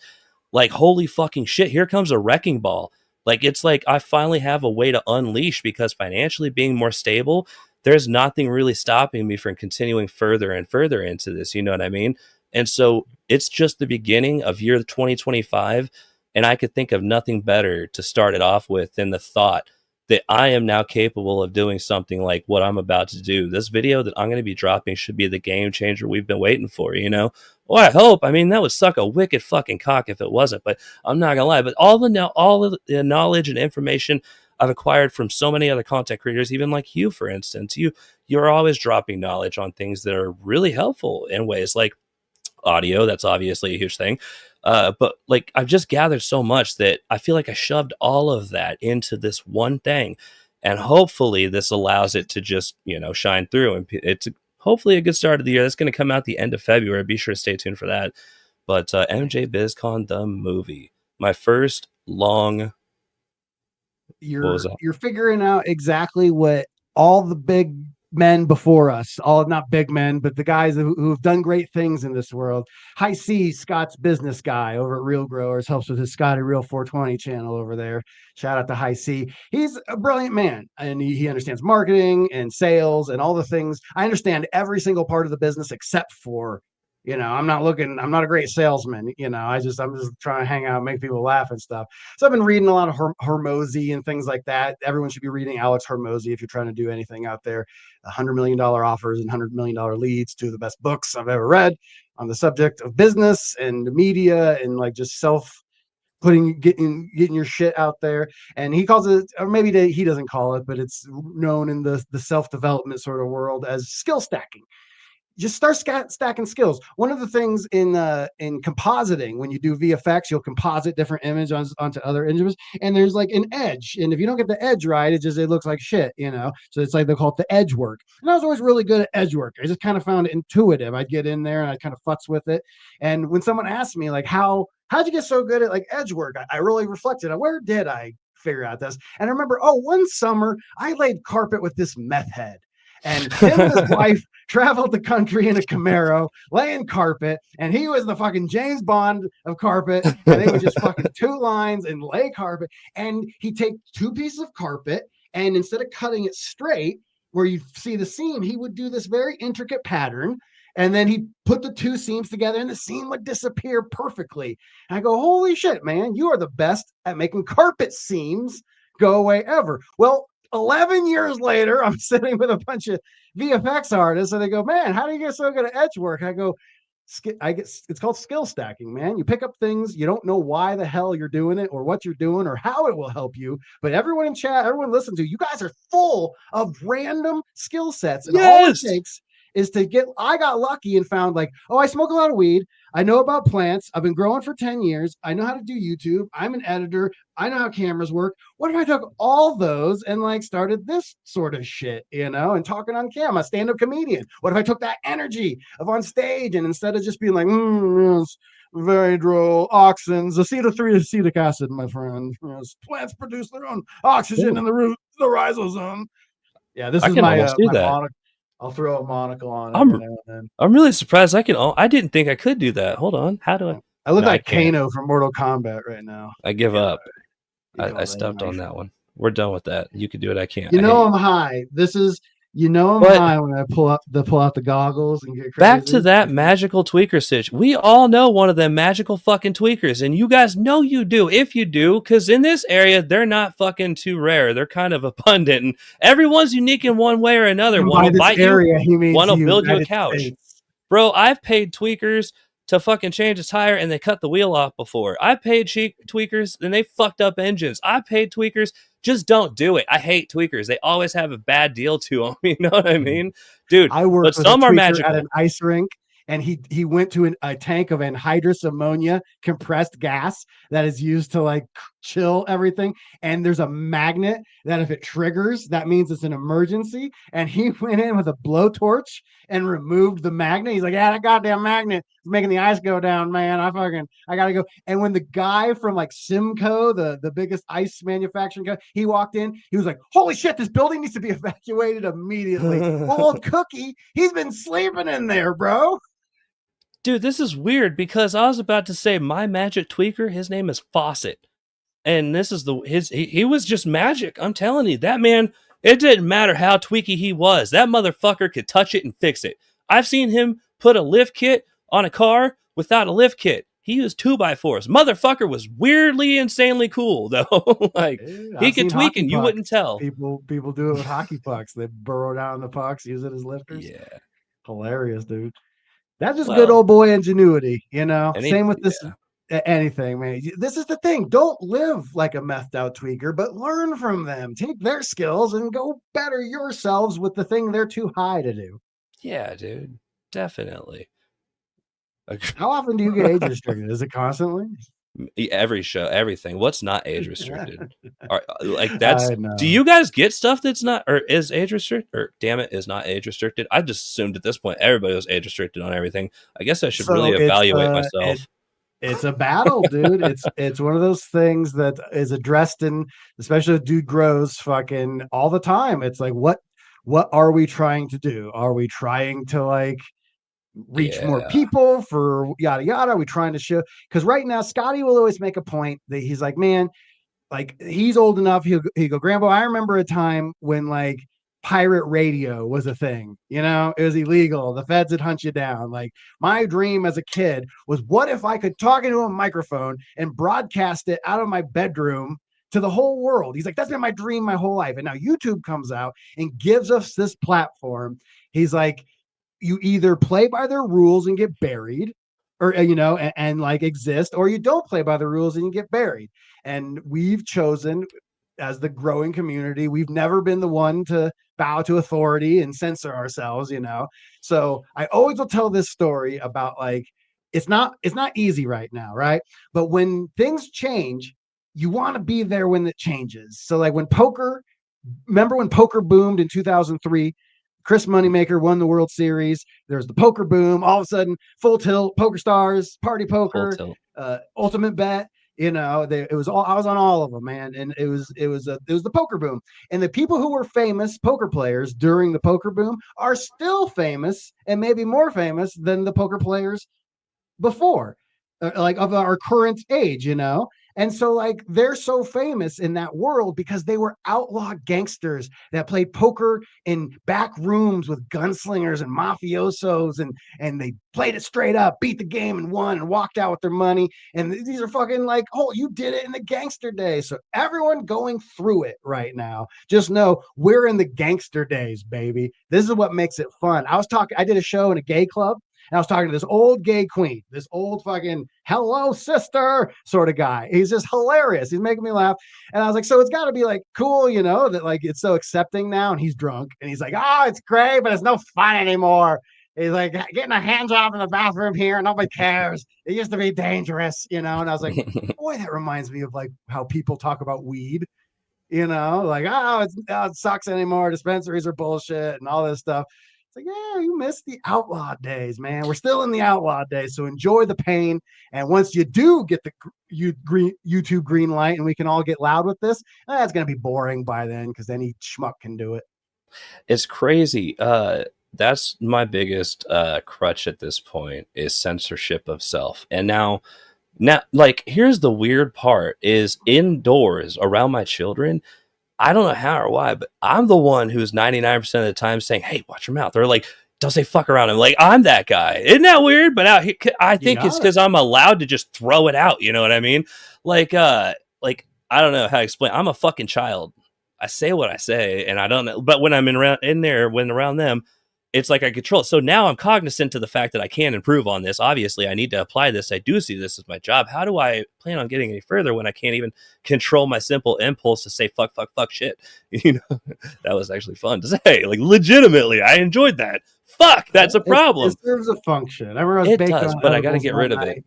Like, holy fucking shit, here comes a wrecking ball. Like, it's like I finally have a way to unleash because financially being more stable, there's nothing really stopping me from continuing further and further into this. You know what I mean? And so it's just the beginning of year 2025. And I could think of nothing better to start it off with than the thought that I am now capable of doing something like what I'm about to do. This video that I'm going to be dropping should be the game changer we've been waiting for, you know? Well, I hope. I mean, that would suck a wicked fucking cock if it wasn't, but I'm not gonna lie. But all of the knowledge and information I've acquired from so many other content creators, even like you, for instance, you're always dropping knowledge on things that are really helpful in ways like audio. That's obviously a huge thing. But like I've just gathered so much that I feel like I shoved all of that into this one thing. And hopefully this allows it to just, shine through. And it's hopefully a good start of the year. That's going to come out the end of February. Be sure to stay tuned for that. But MJ BizCon, the movie, my first long, what was that? You're figuring out exactly what all the big men before us, all not big men, but the guys who've done great things in this world. High C, Scott's business guy over at Real Growers, helps with his Scotty Real 420 channel over there. Shout out to High C. He's a brilliant man and he understands marketing and sales and all the things. I understand every single part of the business except for I'm not a great salesman. I'm just trying to hang out, make people laugh and stuff. So I've been reading a lot of Hormozy and things like that. Everyone should be reading Alex Hormozy if you're trying to do anything out there. $100 million offers and $100 million leads, two of the best books I've ever read on the subject of business and media and like just getting your shit out there. And he calls it, or maybe he doesn't call it, but it's known in the self-development sort of world as skill stacking. just start stacking skills. One of the things in compositing, when you do VFX, you'll composite different images onto other images, and there's like an edge, and if you don't get the edge right, it looks like shit, you know. So it's like they call it the edge work, and I was always really good at edge work. I just kind of found it intuitive. I'd get in there and I kind of futz with it, and when someone asked me like how'd you get so good at like edge work, I really reflected on where did I figure out this, and I remember, one summer I laid carpet with this meth head. And him and his wife traveled the country in a Camaro, laying carpet, and he was the fucking James Bond of carpet. And they would just fucking two lines and lay carpet. And he'd take two pieces of carpet, and instead of cutting it straight, where you see the seam, he would do this very intricate pattern. And then he put the two seams together, and the seam would disappear perfectly. And I go, holy shit, man, you are the best at making carpet seams go away ever. Well, 11 years later, I'm sitting with a bunch of VFX artists, and they go, man, how do you get so good at edge work? And I go, it's called skill stacking, man. You pick up things, you don't know why the hell you're doing it or what you're doing or how it will help you. But everyone in chat, everyone listen to you guys are full of random skill sets. And all it takes is to I got lucky and found like, I smoke a lot of weed. I know about plants. I've been growing for 10 years. I know how to do YouTube. I'm an editor. I know how cameras work. What if I took all those and like started this sort of shit, you know, and talking on camera, stand-up comedian? What if I took that energy of on stage and instead of just being like, yes, very droll, auxins, acetyl-3 acetic acid, my friend. Yes, plants produce their own oxygen in the root, the rhizosome. Yeah, this is my monocle. I'll throw a monocle on every now and then. I'm really surprised I didn't think I could do that. Hold on. How do I? I look like Kano from Mortal Kombat right now. I give up. I stepped on that one. We're done with that. You can do it. I can't. I'm high. I'm high when I pull out the goggles and get crazy. Back to that magical tweaker stitch. We all know one of them magical fucking tweakers, and you guys know you do. If you do, because in this area, they're not fucking too rare. They're kind of abundant, and everyone's unique in one way or another. One will bite you, one will build you a couch. Bro, I've paid tweakers to fucking change a tire and they cut the wheel off before. I paid tweakers and they fucked up engines. I paid tweakers. Just don't do it. I hate tweakers. They always have a bad deal to them. You know what I mean? Dude, I worked with some are magical. At an ice rink, and he went to a tank of anhydrous ammonia compressed gas that is used to like chill everything. And there's a magnet that if it triggers, that means it's an emergency. And he went in with a blowtorch and removed the magnet. He's like, yeah, that goddamn magnet is making the ice go down, man. I gotta go. And when the guy from like Simcoe, the biggest ice manufacturing guy, he walked in, he was like, holy shit, this building needs to be evacuated immediately. Old Cookie, he's been sleeping in there, bro. Dude, this is weird because I was about to say my magic tweaker, his name is Fawcett. And this is he was just magic. I'm telling you, that man, it didn't matter how tweaky he was. That motherfucker could touch it and fix it. I've seen him put a lift kit on a car without a lift kit. He used 2x4s. Motherfucker was weirdly, insanely cool, though. Like, dude, he could tweak and you wouldn't tell. People do it with hockey pucks. They burrow down the pucks, use it as lifters. Yeah. Hilarious, dude. That's just good old boy ingenuity, you know? Same with this. Yeah. Anything, man. This is the thing. Don't live like a methed out tweaker, but learn from them. Take their skills and go better yourselves with the thing they're too high to do. Yeah, dude. Definitely. How often do you get age restricted? Is it constantly? Every show, everything. What's not age restricted? Do you guys get stuff that's not or is age restricted? Or damn it, is not age restricted? I just assumed at this point everybody was age restricted on everything. I guess I should really evaluate myself. It's a battle, dude. It's one of those things that is addressed in, especially if dude grows fucking all the time. It's like, what are we trying to do? Are we trying to like reach more people for yada yada? Are we trying to show? Because right now, Scotty will always make a point that he's like, man, like he's old enough. He'll go, Grambo, I remember a time when like pirate radio was a thing, you know, it was illegal. The feds would hunt you down. Like my dream as a kid was, what if I could talk into a microphone and broadcast it out of my bedroom to the whole world? He's like, that's been my dream my whole life. And now YouTube comes out and gives us this platform. He's like, you either play by their rules and get buried, or you know, and like exist, or you don't play by the rules and you get buried. And we've chosen, as the growing community, we've never been the one to bow to authority and censor ourselves, So I always will tell this story about like it's not easy right now, right? But when things change, you want to be there when it changes. So like remember when poker boomed in 2003? Chris Moneymaker won the World Series. There's the poker boom. All of a sudden, Full Tilt, Poker Stars, Party Full Poker, tilt. Ultimate Bet. It was all I was on all of them, man, and it was the poker boom. And the people who were famous poker players during the poker boom are still famous and maybe more famous than the poker players before, like of our current age. And so like they're so famous in that world because they were outlaw gangsters that played poker in back rooms with gunslingers and mafiosos, and they played it straight up, beat the game and won and walked out with their money. And these are fucking like, oh, you did it in the gangster days. So everyone going through it right now, just know we're in the gangster days, baby. This is what makes it fun. I did a show in a gay club, and I was talking to this old gay queen, this old fucking hello sister sort of guy. He's just hilarious. He's making me laugh. And I was like, so it's got to be like cool, that like it's so accepting now. And he's drunk and he's like, oh, it's great, but it's no fun anymore. He's like getting a hand job in the bathroom here. Nobody cares. It used to be dangerous, And I was like, boy, that reminds me of like how people talk about weed, like, it sucks anymore. Dispensaries are bullshit and all this stuff. Like, yeah, you missed the outlaw days, man. We're still in the outlaw days, so enjoy the pain. And once you do get the YouTube green light, and we can all get loud with this, that's gonna be boring by then because any schmuck can do it. It's crazy. That's my biggest crutch at this point is censorship of self. And now, like, here's the weird part: is indoors around my children. I don't know how or why, but I'm the one who's 99% of the time saying, "Hey, watch your mouth." Or like, "Don't say fuck around." I'm like, I'm that guy. Isn't that weird? But I think it's because I'm allowed to just throw it out. You know what I mean? Like I don't know how to explain. I'm a fucking child. I say what I say, and I don't know. But when I'm when around them, it's like I control it. So now I'm cognizant to the fact that I can improve on this. Obviously, I need to apply this. I do see this as my job. How do I plan on getting any further when I can't even control my simple impulse to say fuck, fuck, fuck shit? That was actually fun to say. Like, legitimately, I enjoyed that. Fuck, that's a problem. It serves a function. I remember I was it baked does, on but I got to edibles get one rid of night. it.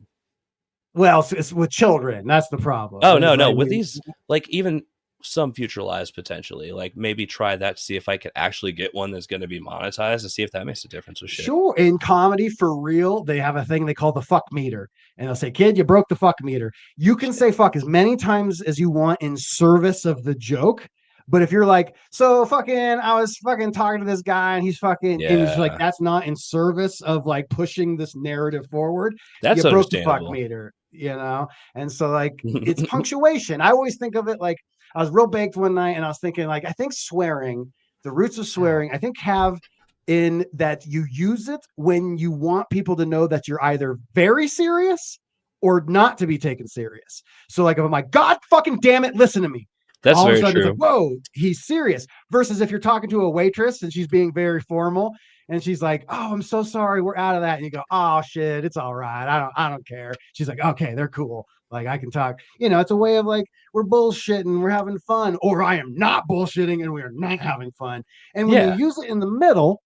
Well, it's with children. That's the problem. Oh, It's no. like With these, like, even some future lives potentially, like maybe try that to see if I could actually get one that's going to be monetized and see if that makes a difference with shit. Sure. In comedy, for real, they have a thing they call the fuck meter. And they'll say, kid, you broke the fuck meter. You can say fuck as many times as you want in service of the joke. But if you're like, so fucking, I was fucking talking to this guy and he's fucking, and it's like, that's not in service of like pushing this narrative forward. That's You broke the fuck understandable. meter, And so like, it's punctuation. I always think of it like, I was real baked one night and I was thinking like, I think swearing, the roots of swearing, I think have in that you use it when you want people to know that you're either very serious or not to be taken serious. So like, if I'm like, God fucking damn it, listen to me. That's All of a very sudden true. it's like, whoa, he's serious. Versus if you're talking to a waitress and she's being very formal and she's like, oh, I'm so sorry, we're out of that. And you go, oh shit, it's all right. I don't care. She's like, okay, they're cool. Like I can talk, it's a way of like, we're bullshitting, we're having fun, or I am not bullshitting and we are not having fun. And when you use it in the middle,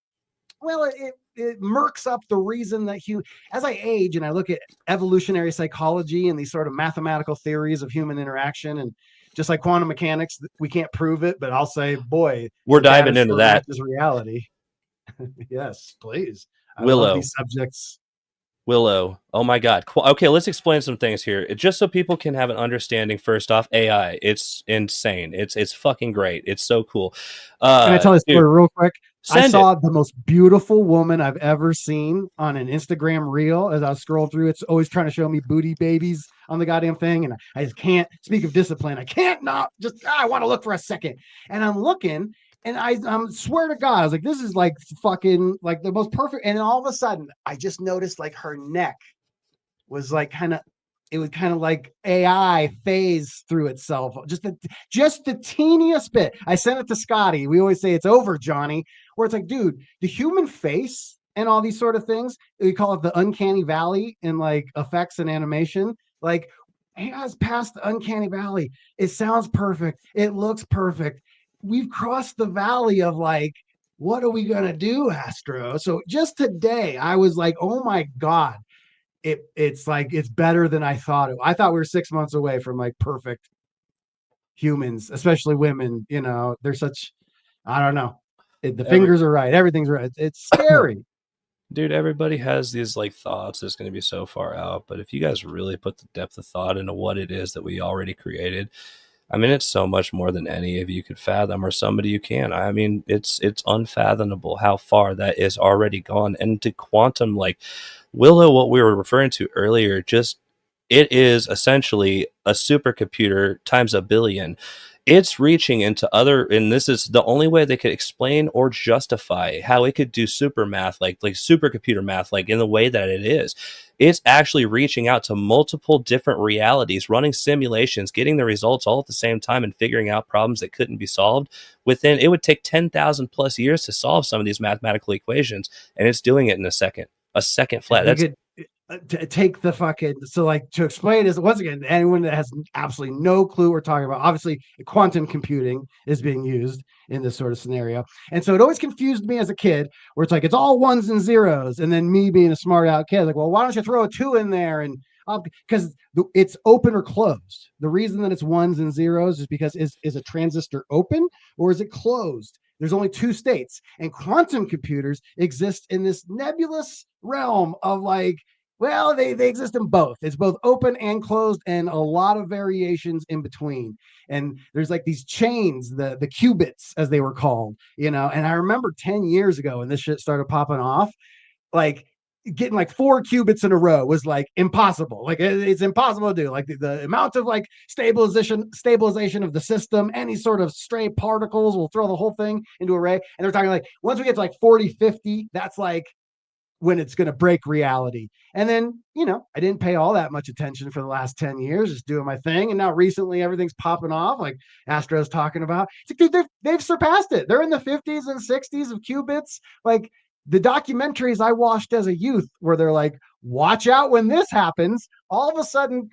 well, it murks up the reason that as I age and I look at evolutionary psychology and these sort of mathematical theories of human interaction, and just like quantum mechanics, we can't prove it, but I'll say, boy, we're diving into that. Matches reality. Yes, please. I love Willow. these subjects. Willow. Oh my God. Okay, let's explain some things here. Just so people can have an understanding. First off, AI. It's insane. It's fucking great. It's so cool. Can I tell this story real quick? I saw the most beautiful woman I've ever seen on an Instagram reel as I was scrolling through. It's always trying to show me booty babies on the goddamn thing. And I just can't speak of discipline. I can't not just, I want to look for a second. And I'm looking and I'm swear to God, I was like, this is like fucking like the most perfect. And then all of a sudden I just noticed like her neck was like it would kind of like AI phase through itself, just the teeniest bit. I sent it to Scotty. We always say it's over, Johnny, where it's like, dude, the human face and all these sort of things, we call it the uncanny valley in like effects and animation. Like, it has passed the uncanny valley. It sounds perfect. It looks perfect. we've crossed the valley of like, what are we gonna do, Astro? So just today, I was like, oh my god, it's like it's better than I thought. I thought we were 6 months away from like perfect humans, especially women. You know, they're such, I don't know. The Every fingers are right, everything's right. It's scary. dude, everybody has these like thoughts that's going to be so far out, but if you guys really put the depth of thought into what it is that we already created, I mean, it's so much more than any of you could fathom or somebody you can. I mean, it's unfathomable how far that is already gone. And to quantum, like Willow, what we were referring to earlier, just it is essentially a supercomputer times a billion. It's reaching into other, and this is the only way they could explain or justify how it could do super math, like supercomputer math, like in the way that it is. It's actually reaching out to multiple different realities, running simulations, getting the results all at the same time, and figuring out problems that couldn't be solved within. It would take 10,000 plus years to solve some of these mathematical equations, and it's doing it in a second If flat. we That's could take the fucking, so like to explain is, once again, anyone that has absolutely no clue what we're talking about, obviously quantum computing is being used in this sort of scenario. And so it always confused me as a kid, where it's like it's all ones and zeros, and then me being a smart out kid, like, well, why don't you throw a two in there? And because it's open or closed. The reason that it's ones and zeros is because is a transistor open or is it closed? There's only two states, and quantum computers exist in this nebulous realm of like, well, they exist in both. It's both open and closed, and a lot of variations in between. And there's like these chains, the qubits as they were called, you know. And I remember 10 years ago when this shit started popping off, like getting like 4 qubits in a row was like impossible. Like it's impossible to do. Like the amount of like stabilization of the system, any sort of stray particles will throw the whole thing into array. And they're talking like once we get to like 40, 50, that's like when it's going to break reality. And then, you know, I didn't pay all that much attention for the last 10 years, just doing my thing. And now recently everything's popping off, like Astro's talking about. It's like, dude, they've surpassed it. They're in the 50s and 60s of qubits. Like the documentaries I watched as a youth, where they're like, watch out when this happens. All of a sudden,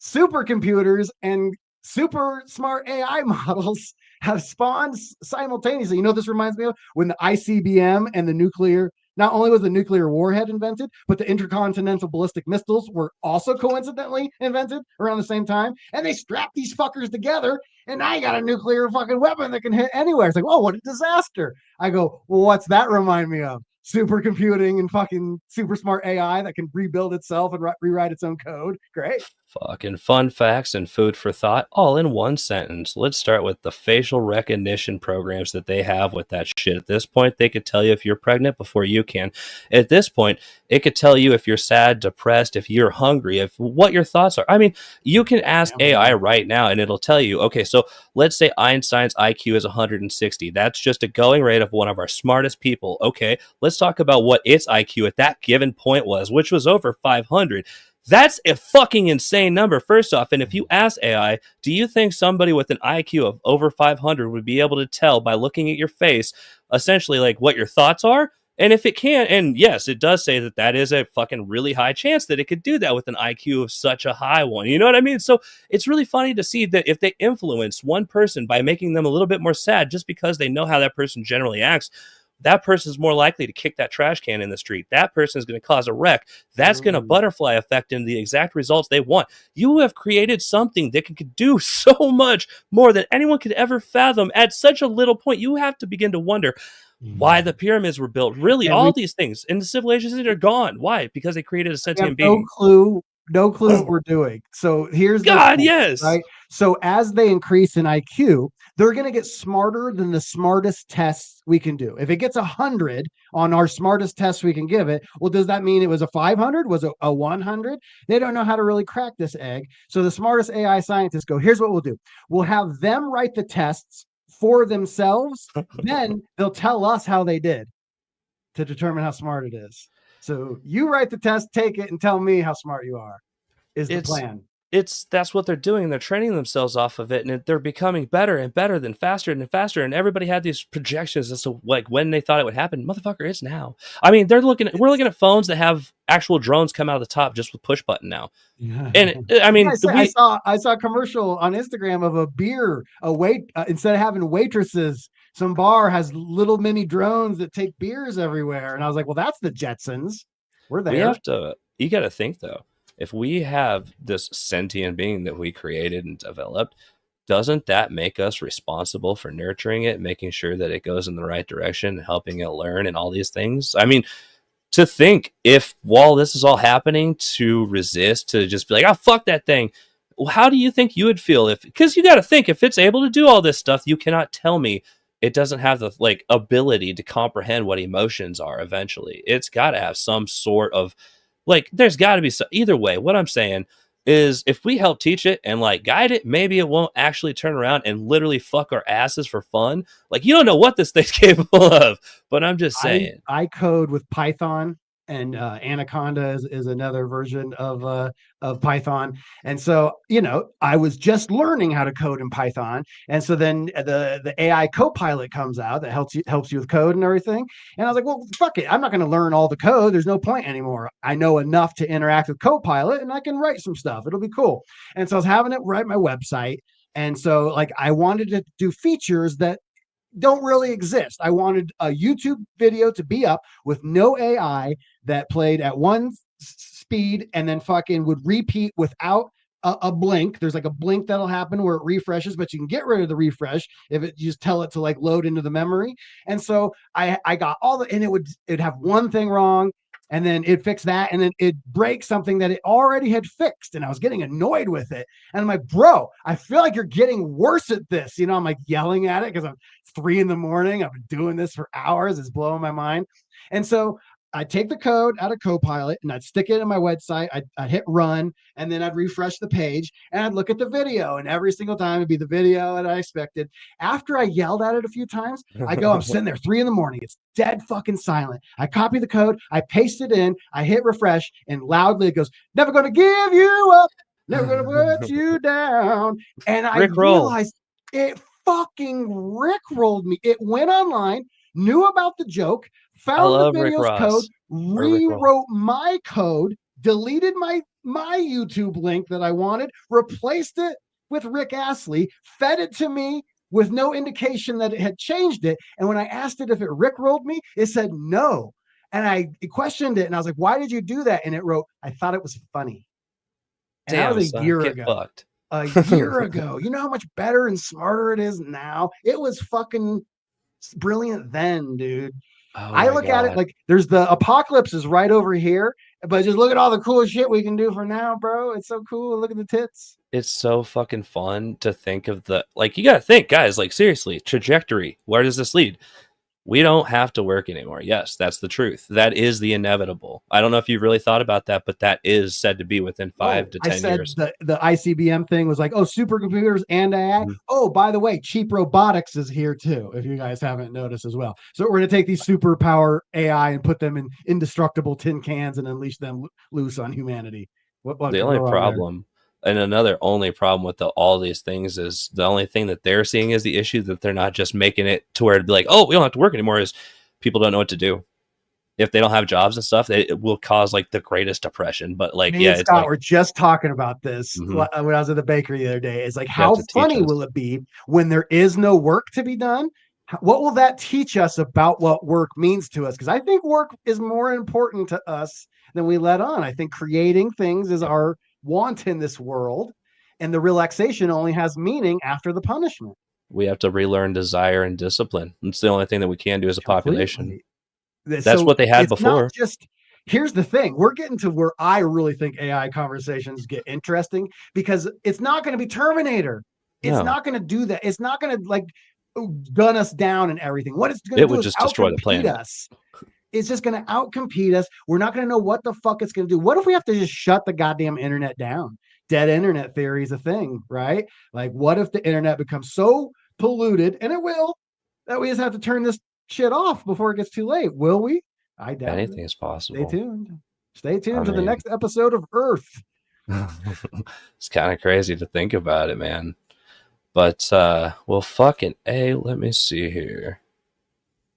supercomputers and super smart AI models have spawned simultaneously. You know, this reminds me of when the ICBM and the nuclear, not only was the nuclear warhead invented, but the intercontinental ballistic missiles were also coincidentally invented around the same time. And they strapped these fuckers together, and now you got a nuclear fucking weapon that can hit anywhere. It's like, oh, what a disaster. I go, well, what's that remind me of? Supercomputing and fucking super smart AI that can rebuild itself and rewrite its own code. Great. fucking fun facts and food for thought all in one sentence. Let's start with the facial recognition programs that they have with that shit. At this point, they could tell you if you're pregnant before you can. At this point, it could tell you if you're sad, depressed, if you're hungry, if what your thoughts are. I mean, you can ask AI right now and it'll tell you, okay, so let's say Einstein's IQ is 160. That's just a going rate of one of our smartest people. Okay, let's talk about what its IQ at that given point was, which was over 500. That's a fucking insane number, first off. And if you ask AI, do you think somebody with an IQ of over 500 would be able to tell by looking at your face, essentially, like what your thoughts are? And if it can, and yes, it does say that that is a fucking really high chance that it could do that with an IQ of such a high one. You know what I mean? So it's really funny to see that if they influence one person by making them a little bit more sad just because they know how that person generally acts, that person is more likely to kick that trash can in the street. That person is going to cause a wreck. That's going to butterfly effect in the exact results they want. You have created something that could do so much more than anyone could ever fathom at such a little point. You have to begin to wonder why the pyramids were built. Really, And all we these things and the civilizations that are gone. Why? Because they created a have sentient no being. clue, no clue what we're doing. So here's the God, thing, yes. right? So as they increase in IQ, they're going to get smarter than the smartest tests we can do. If it gets 100 on our smartest test we can give it, well, does that mean it was a 500? Was it a 100? They don't know how to really crack this egg. So the smartest AI scientists go, here's what we'll do. We'll have them write the tests for themselves. Then they'll tell us how they did to determine how smart it is. So you write the test, take it, and tell me how smart you are, is the It's plan. that's what they're doing. They're training themselves off of it, and they're becoming better and better, than faster and faster. And everybody had these projections as to like when they thought it would happen. Motherfucker, it's now. I mean, we're looking at phones that have actual drones come out of the top just with push button now. And I Yeah, mean, we I saw a commercial on Instagram of a beer, a wait instead of having waitresses, some bar has little mini drones that take beers everywhere, and I was like, well, that's the Jetsons. We're we there. have to. You got to think though. If we have this sentient being that we created and developed, doesn't that make us responsible for nurturing it, making sure that it goes in the right direction, helping it learn, and all these things? I mean, to think if while this is all happening, to resist, to just be like, oh, fuck that thing. Well, how do you think you would feel if, because you got to think, if it's able to do all this stuff, you cannot tell me it doesn't have the like ability to comprehend what emotions are eventually. It's got to have some sort of like, there's got to be some, either way. What I'm saying is if we help teach it and like guide it, maybe it won't actually turn around and literally fuck our asses for fun. Like, you don't know what this thing's capable of, but I'm just saying. I code with Python, and Anaconda is another version of Python. And so, you know, I was just learning how to code in Python, and so then the AI Copilot comes out that helps you with code and everything. And I was like, well, fuck it, I'm not going to learn all the code. There's no point anymore. I know enough to interact with Copilot, and I can write some stuff. It'll be cool. And so I was having it write my website. And so, like, I wanted to do features that don't really exist. I wanted a YouTube video to be up with no AI that played at one speed and then fucking would repeat without a blink. There's like a blink that'll happen where it refreshes, but you can get rid of the refresh if you just tell it to like load into the memory. And so I got all the, and it'd have one thing wrong, and then it fixed that, and then it breaks something that it already had fixed, and I was getting annoyed with it. And I'm like, bro, I feel like you're getting worse at this. You know, I'm like yelling at it because I'm 3 a.m. I've been doing this for hours. It's blowing my mind. And so I'd take the code out of Copilot and I'd stick it in my website. I'd hit run, and then I'd refresh the page and I'd look at the video. And every single time it'd be the video that I expected. After I yelled at it a few times, I go, I'm sitting there 3 a.m. It's dead fucking silent. I copy the code, I paste it in, I hit refresh, and loudly it goes, never going to give you up, never going to put you down. And I Rick roll. realized it fucking rickrolled me. It went online, knew about the joke, I found the love Rick video's code, Ross or Rick roll. rewrote my code, deleted my YouTube link that I wanted, replaced it with Rick Astley, fed it to me with no indication that it had changed it. And when I asked it if it rickrolled me, it said no. And I questioned it, and I was like, why did you do that? And it wrote, I thought it was funny. And that Damn, was a son, year get ago. fucked. A year ago. You know how much better and smarter it is now? It was fucking brilliant then, dude. Oh I my look at it god. like there's the apocalypse is right over here, but just look at all the cool shit we can do for now, bro. It's so cool. Look at the tits. It's so fucking fun to think of the like you gotta think, guys, like seriously, trajectory. Where does this lead? We don't have to work anymore. Yes, that's the truth. That is the inevitable. I don't know if you've really thought about that, but that is said to be within 5 to 10 years. The ICBM thing was like, oh, supercomputers and AI. Mm-hmm. Oh, by the way, cheap robotics is here too, if you guys haven't noticed as well. So we're going to take these superpower AI and put them in indestructible tin cans and unleash them loose on humanity. What The could only go wrong there? problem, and another only problem with all these things is the only thing that they're seeing is the issue that they're not just making it to where it'd be like, oh, we don't have to work anymore. Is people don't know what to do. If they don't have jobs and stuff, it will cause like the greatest depression. But like, Me yeah, and it's Scott like were just talking about this mm-hmm. when I was at the bakery the other day. It's like, You have how to teach funny us. will it be when there is no work to be done? What will that teach us about what work means to us? Because I think work is more important to us than we let on. I think creating things is our want in this world, and the relaxation only has meaning after the punishment. We have to relearn desire and discipline. It's the only thing that we can do as a population. Completely. That's So what they had it's not before. just, here's the thing, we're getting to where I really think AI conversations get interesting, because it's not going to be Terminator. It's No, not going to do that. It's not going to like gun us down and everything. What it's going to it do would is just destroy the outcompete planet. us. It's just going to outcompete us. We're not going to know what the fuck it's going to do. What if we have to just shut the goddamn internet down? Dead internet theory is a thing, right? Like, what if the internet becomes so polluted, and it will, that we just have to turn this shit off before it gets too late? Will we? I doubt it. Anything is Stay possible. tuned. Stay I tuned to the mean, next episode of Earth. It's kind of crazy to think about it, man. But well, fucking A, let me see here.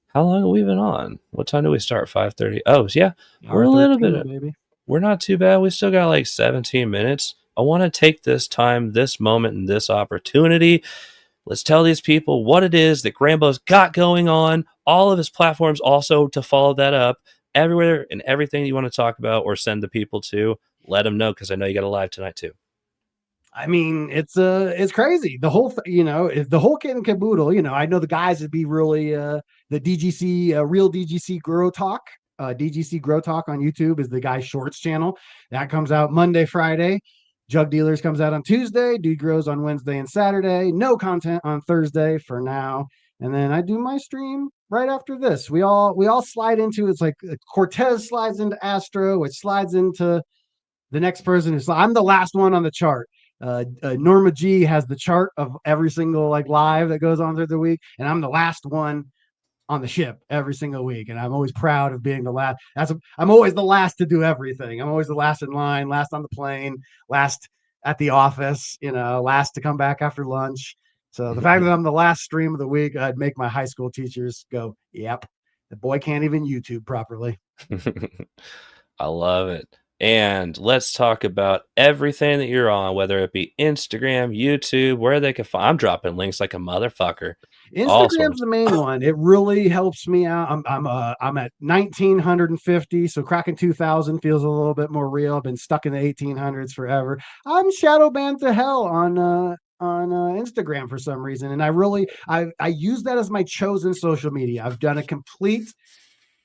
How long have we been on? What time do we start? 5:30. Oh, yeah. We're Hour a little 13, bit baby. we're not too bad. We still got like 17 minutes. I want to take this time, this moment, and this opportunity. Let's tell these people what it is that Grambo's got going on. All of his platforms also to follow that up. Everywhere and everything you want to talk about or send the people to, let them know because I know you got a live tonight too. I mean, it's crazy. The whole, the whole kit and caboodle. I know the guys would be really the DGC, real DGC Grow Talk. DGC Grow Talk on YouTube is the guy's shorts channel that comes out Monday, Friday. Jug Dealers comes out on Tuesday. Dude Grows on Wednesday and Saturday. No content on Thursday for now. And then I do my stream right after this. We all slide into, it's like Cortez slides into Astro, which slides into the next person who's, I'm the last one on the chart. Norma G has the chart of every single like live that goes on through the week, and I'm the last one on the ship every single week, and I'm always proud of being the last. I'm always the last to do everything. I'm always the last in line, last on the plane, last at the office, last to come back after lunch. So the fact that I'm the last stream of the week, I'd make my high school teachers go, "Yep, the boy can't even YouTube properly." I love it. And let's talk about everything that you're on, whether it be Instagram, YouTube, where they can find. I'm dropping links like a motherfucker. All Instagram's sorts. the main one. It really helps me out. I'm at 1950, so cracking 2000 feels a little bit more real. I've been stuck in the 1800s forever. I'm shadow banned to hell on Instagram for some reason, and I use that as my chosen social media. I've done a complete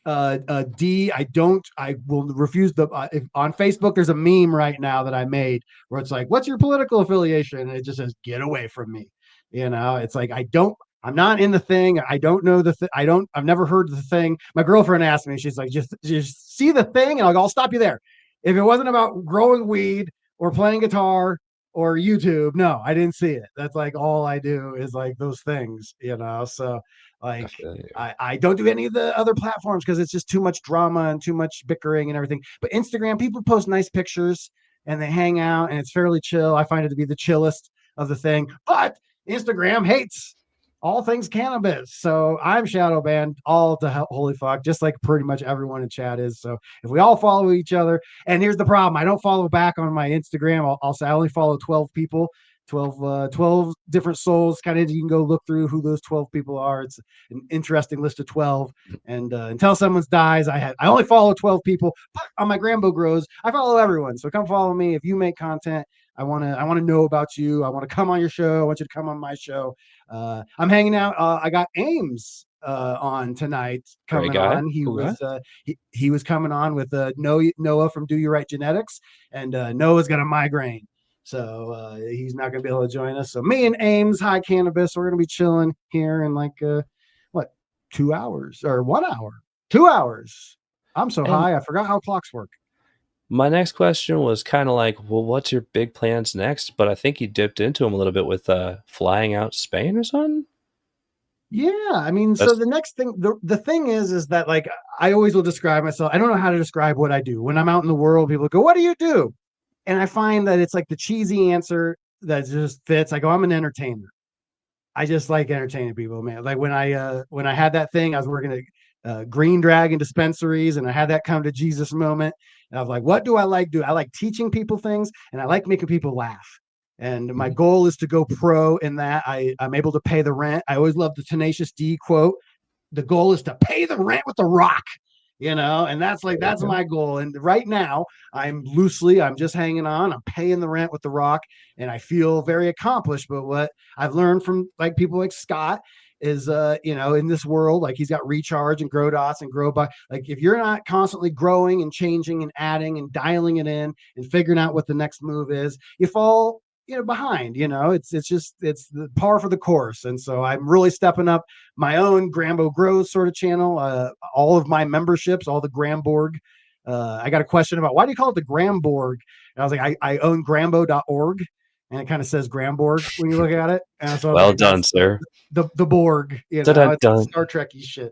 D. I will refuse on Facebook. There's a meme right now that I made where it's like, what's your political affiliation? And it just says, get away from me. It's like, I'm not in the thing. I don't know I've never heard the thing. My girlfriend asked me, she's like, just see the thing. And I'll stop you there. If it wasn't about growing weed or playing guitar or YouTube, no, I didn't see it. That's like all I do is like those things, so I like feel you. I don't do any of the other platforms because it's just too much drama and too much bickering and everything. But Instagram, people post nice pictures and they hang out and it's fairly chill. I find it to be the chillest of the thing. But Instagram hates all things cannabis. So I'm shadow banned all to holy fuck, just like pretty much everyone in chat is. So if we all follow each other, and here's the problem, I don't follow back on my Instagram. I'll say I only follow 12 people. 12 different souls. Kind of, you can go look through who those 12 people are. It's an interesting list of 12. And until someone dies, I only follow 12 people. But on my Grambo Grows, I follow everyone. So come follow me. If you make content, I want to know about you. I want to come on your show. I want you to come on my show. I'm hanging out. I got Ames on tonight Great coming guy. on. He Cool guy. was he was coming on with Noah from Do You Right Genetics, and Noah's got a migraine. So he's not going to be able to join us. So me and Ames, High Cannabis, we're going to be chilling here in like, what, 2 hours or 1 hour? 2 hours. I'm so And high, I forgot how clocks work. my next question was kind of like, well, what's your big plans next? But I think you dipped into them a little bit with flying out Spain or something. Yeah, I mean, so That's the next thing, the thing is that like I always will describe myself. I don't know how to describe what I do when I'm out in the world. People go, "What do you do?" And I find that it's like the cheesy answer that just fits. I go, "I'm an entertainer." I just like entertaining people, man. Like when I had that thing, I was working at Green Dragon dispensaries, and I had that come to Jesus moment. And I was like, what do I like? Do I like teaching people things, and I like making people laugh. And my mhm. goal is to go pro in that. I'm able to pay the rent. I always love the Tenacious D quote. The goal is to pay the rent with the rock, and There you that's go. my goal. And right now I'm just hanging on. I'm paying the rent with the rock, and I feel very accomplished. But what I've learned from like people like Scott is in this world, like he's got recharge and grow dots and grow by, like if you're not constantly growing and changing and adding and dialing it in and figuring out what the next move is, you fall behind. It's the par for the course. And so I'm really stepping up my own Grambo Grows sort of channel. All of my memberships, all the Gramborg. I got a question about why do you call it the Gramborg? And I was like, I own Grambo.org, and it kind of says Gramborg when you look at it. And so I was Well like, done, that's sir. the Borg. Dun It's dun. Star Trek-y shit.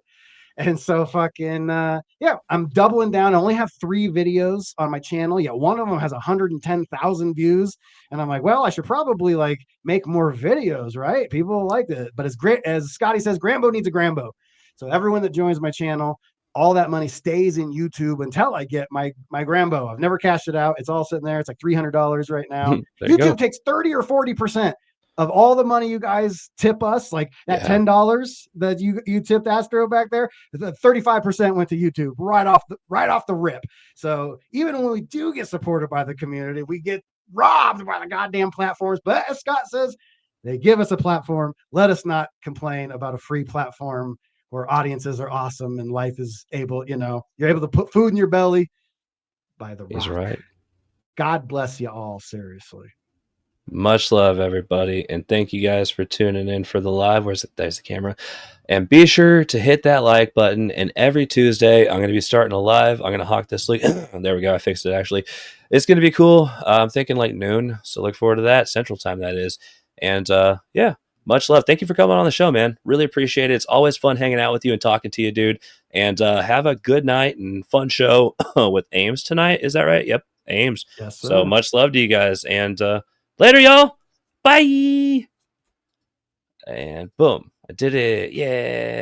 And so fucking yeah, I'm doubling down. I only have 3 videos on my channel. Yeah, one of them has 110,000 views, and I'm like, well, I should probably like make more videos, right? People like it. But as great as Scotty says, Grambo needs a Grambo. So everyone that joins my channel, all that money stays in YouTube until I get my Grambo. I've never cashed it out. It's all sitting there. It's like $300 right now. There you YouTube go. takes 30 or 40% of all the money you guys tip us, like that Yeah. $10 that you tipped Astro back there, 35% went to YouTube right off the rip. So even when we do get supported by the community, we get robbed by the goddamn platforms. But as Scott says, they give us a platform. Let us not complain about a free platform where audiences are awesome and life is able, you're able to put food in your belly by the He's rock. right. God bless you all, seriously. Much love, everybody, and thank you guys for tuning in for the live. There's the camera. And be sure to hit that like button. And every Tuesday, I'm going to be starting a live. I'm going to hawk this link. There we go. I fixed it, actually. It's going to be cool. I'm thinking like noon, so look forward to that. Central time, that is. And yeah, much love. Thank you for coming on the show, man. Really appreciate it. It's always fun hanging out with you and talking to you, dude. And have a good night and fun show with Ames tonight. Is that right? Yep, Ames. Yes, So sir. much love to you guys. And later, y'all. Bye. And boom. I did it. Yeah.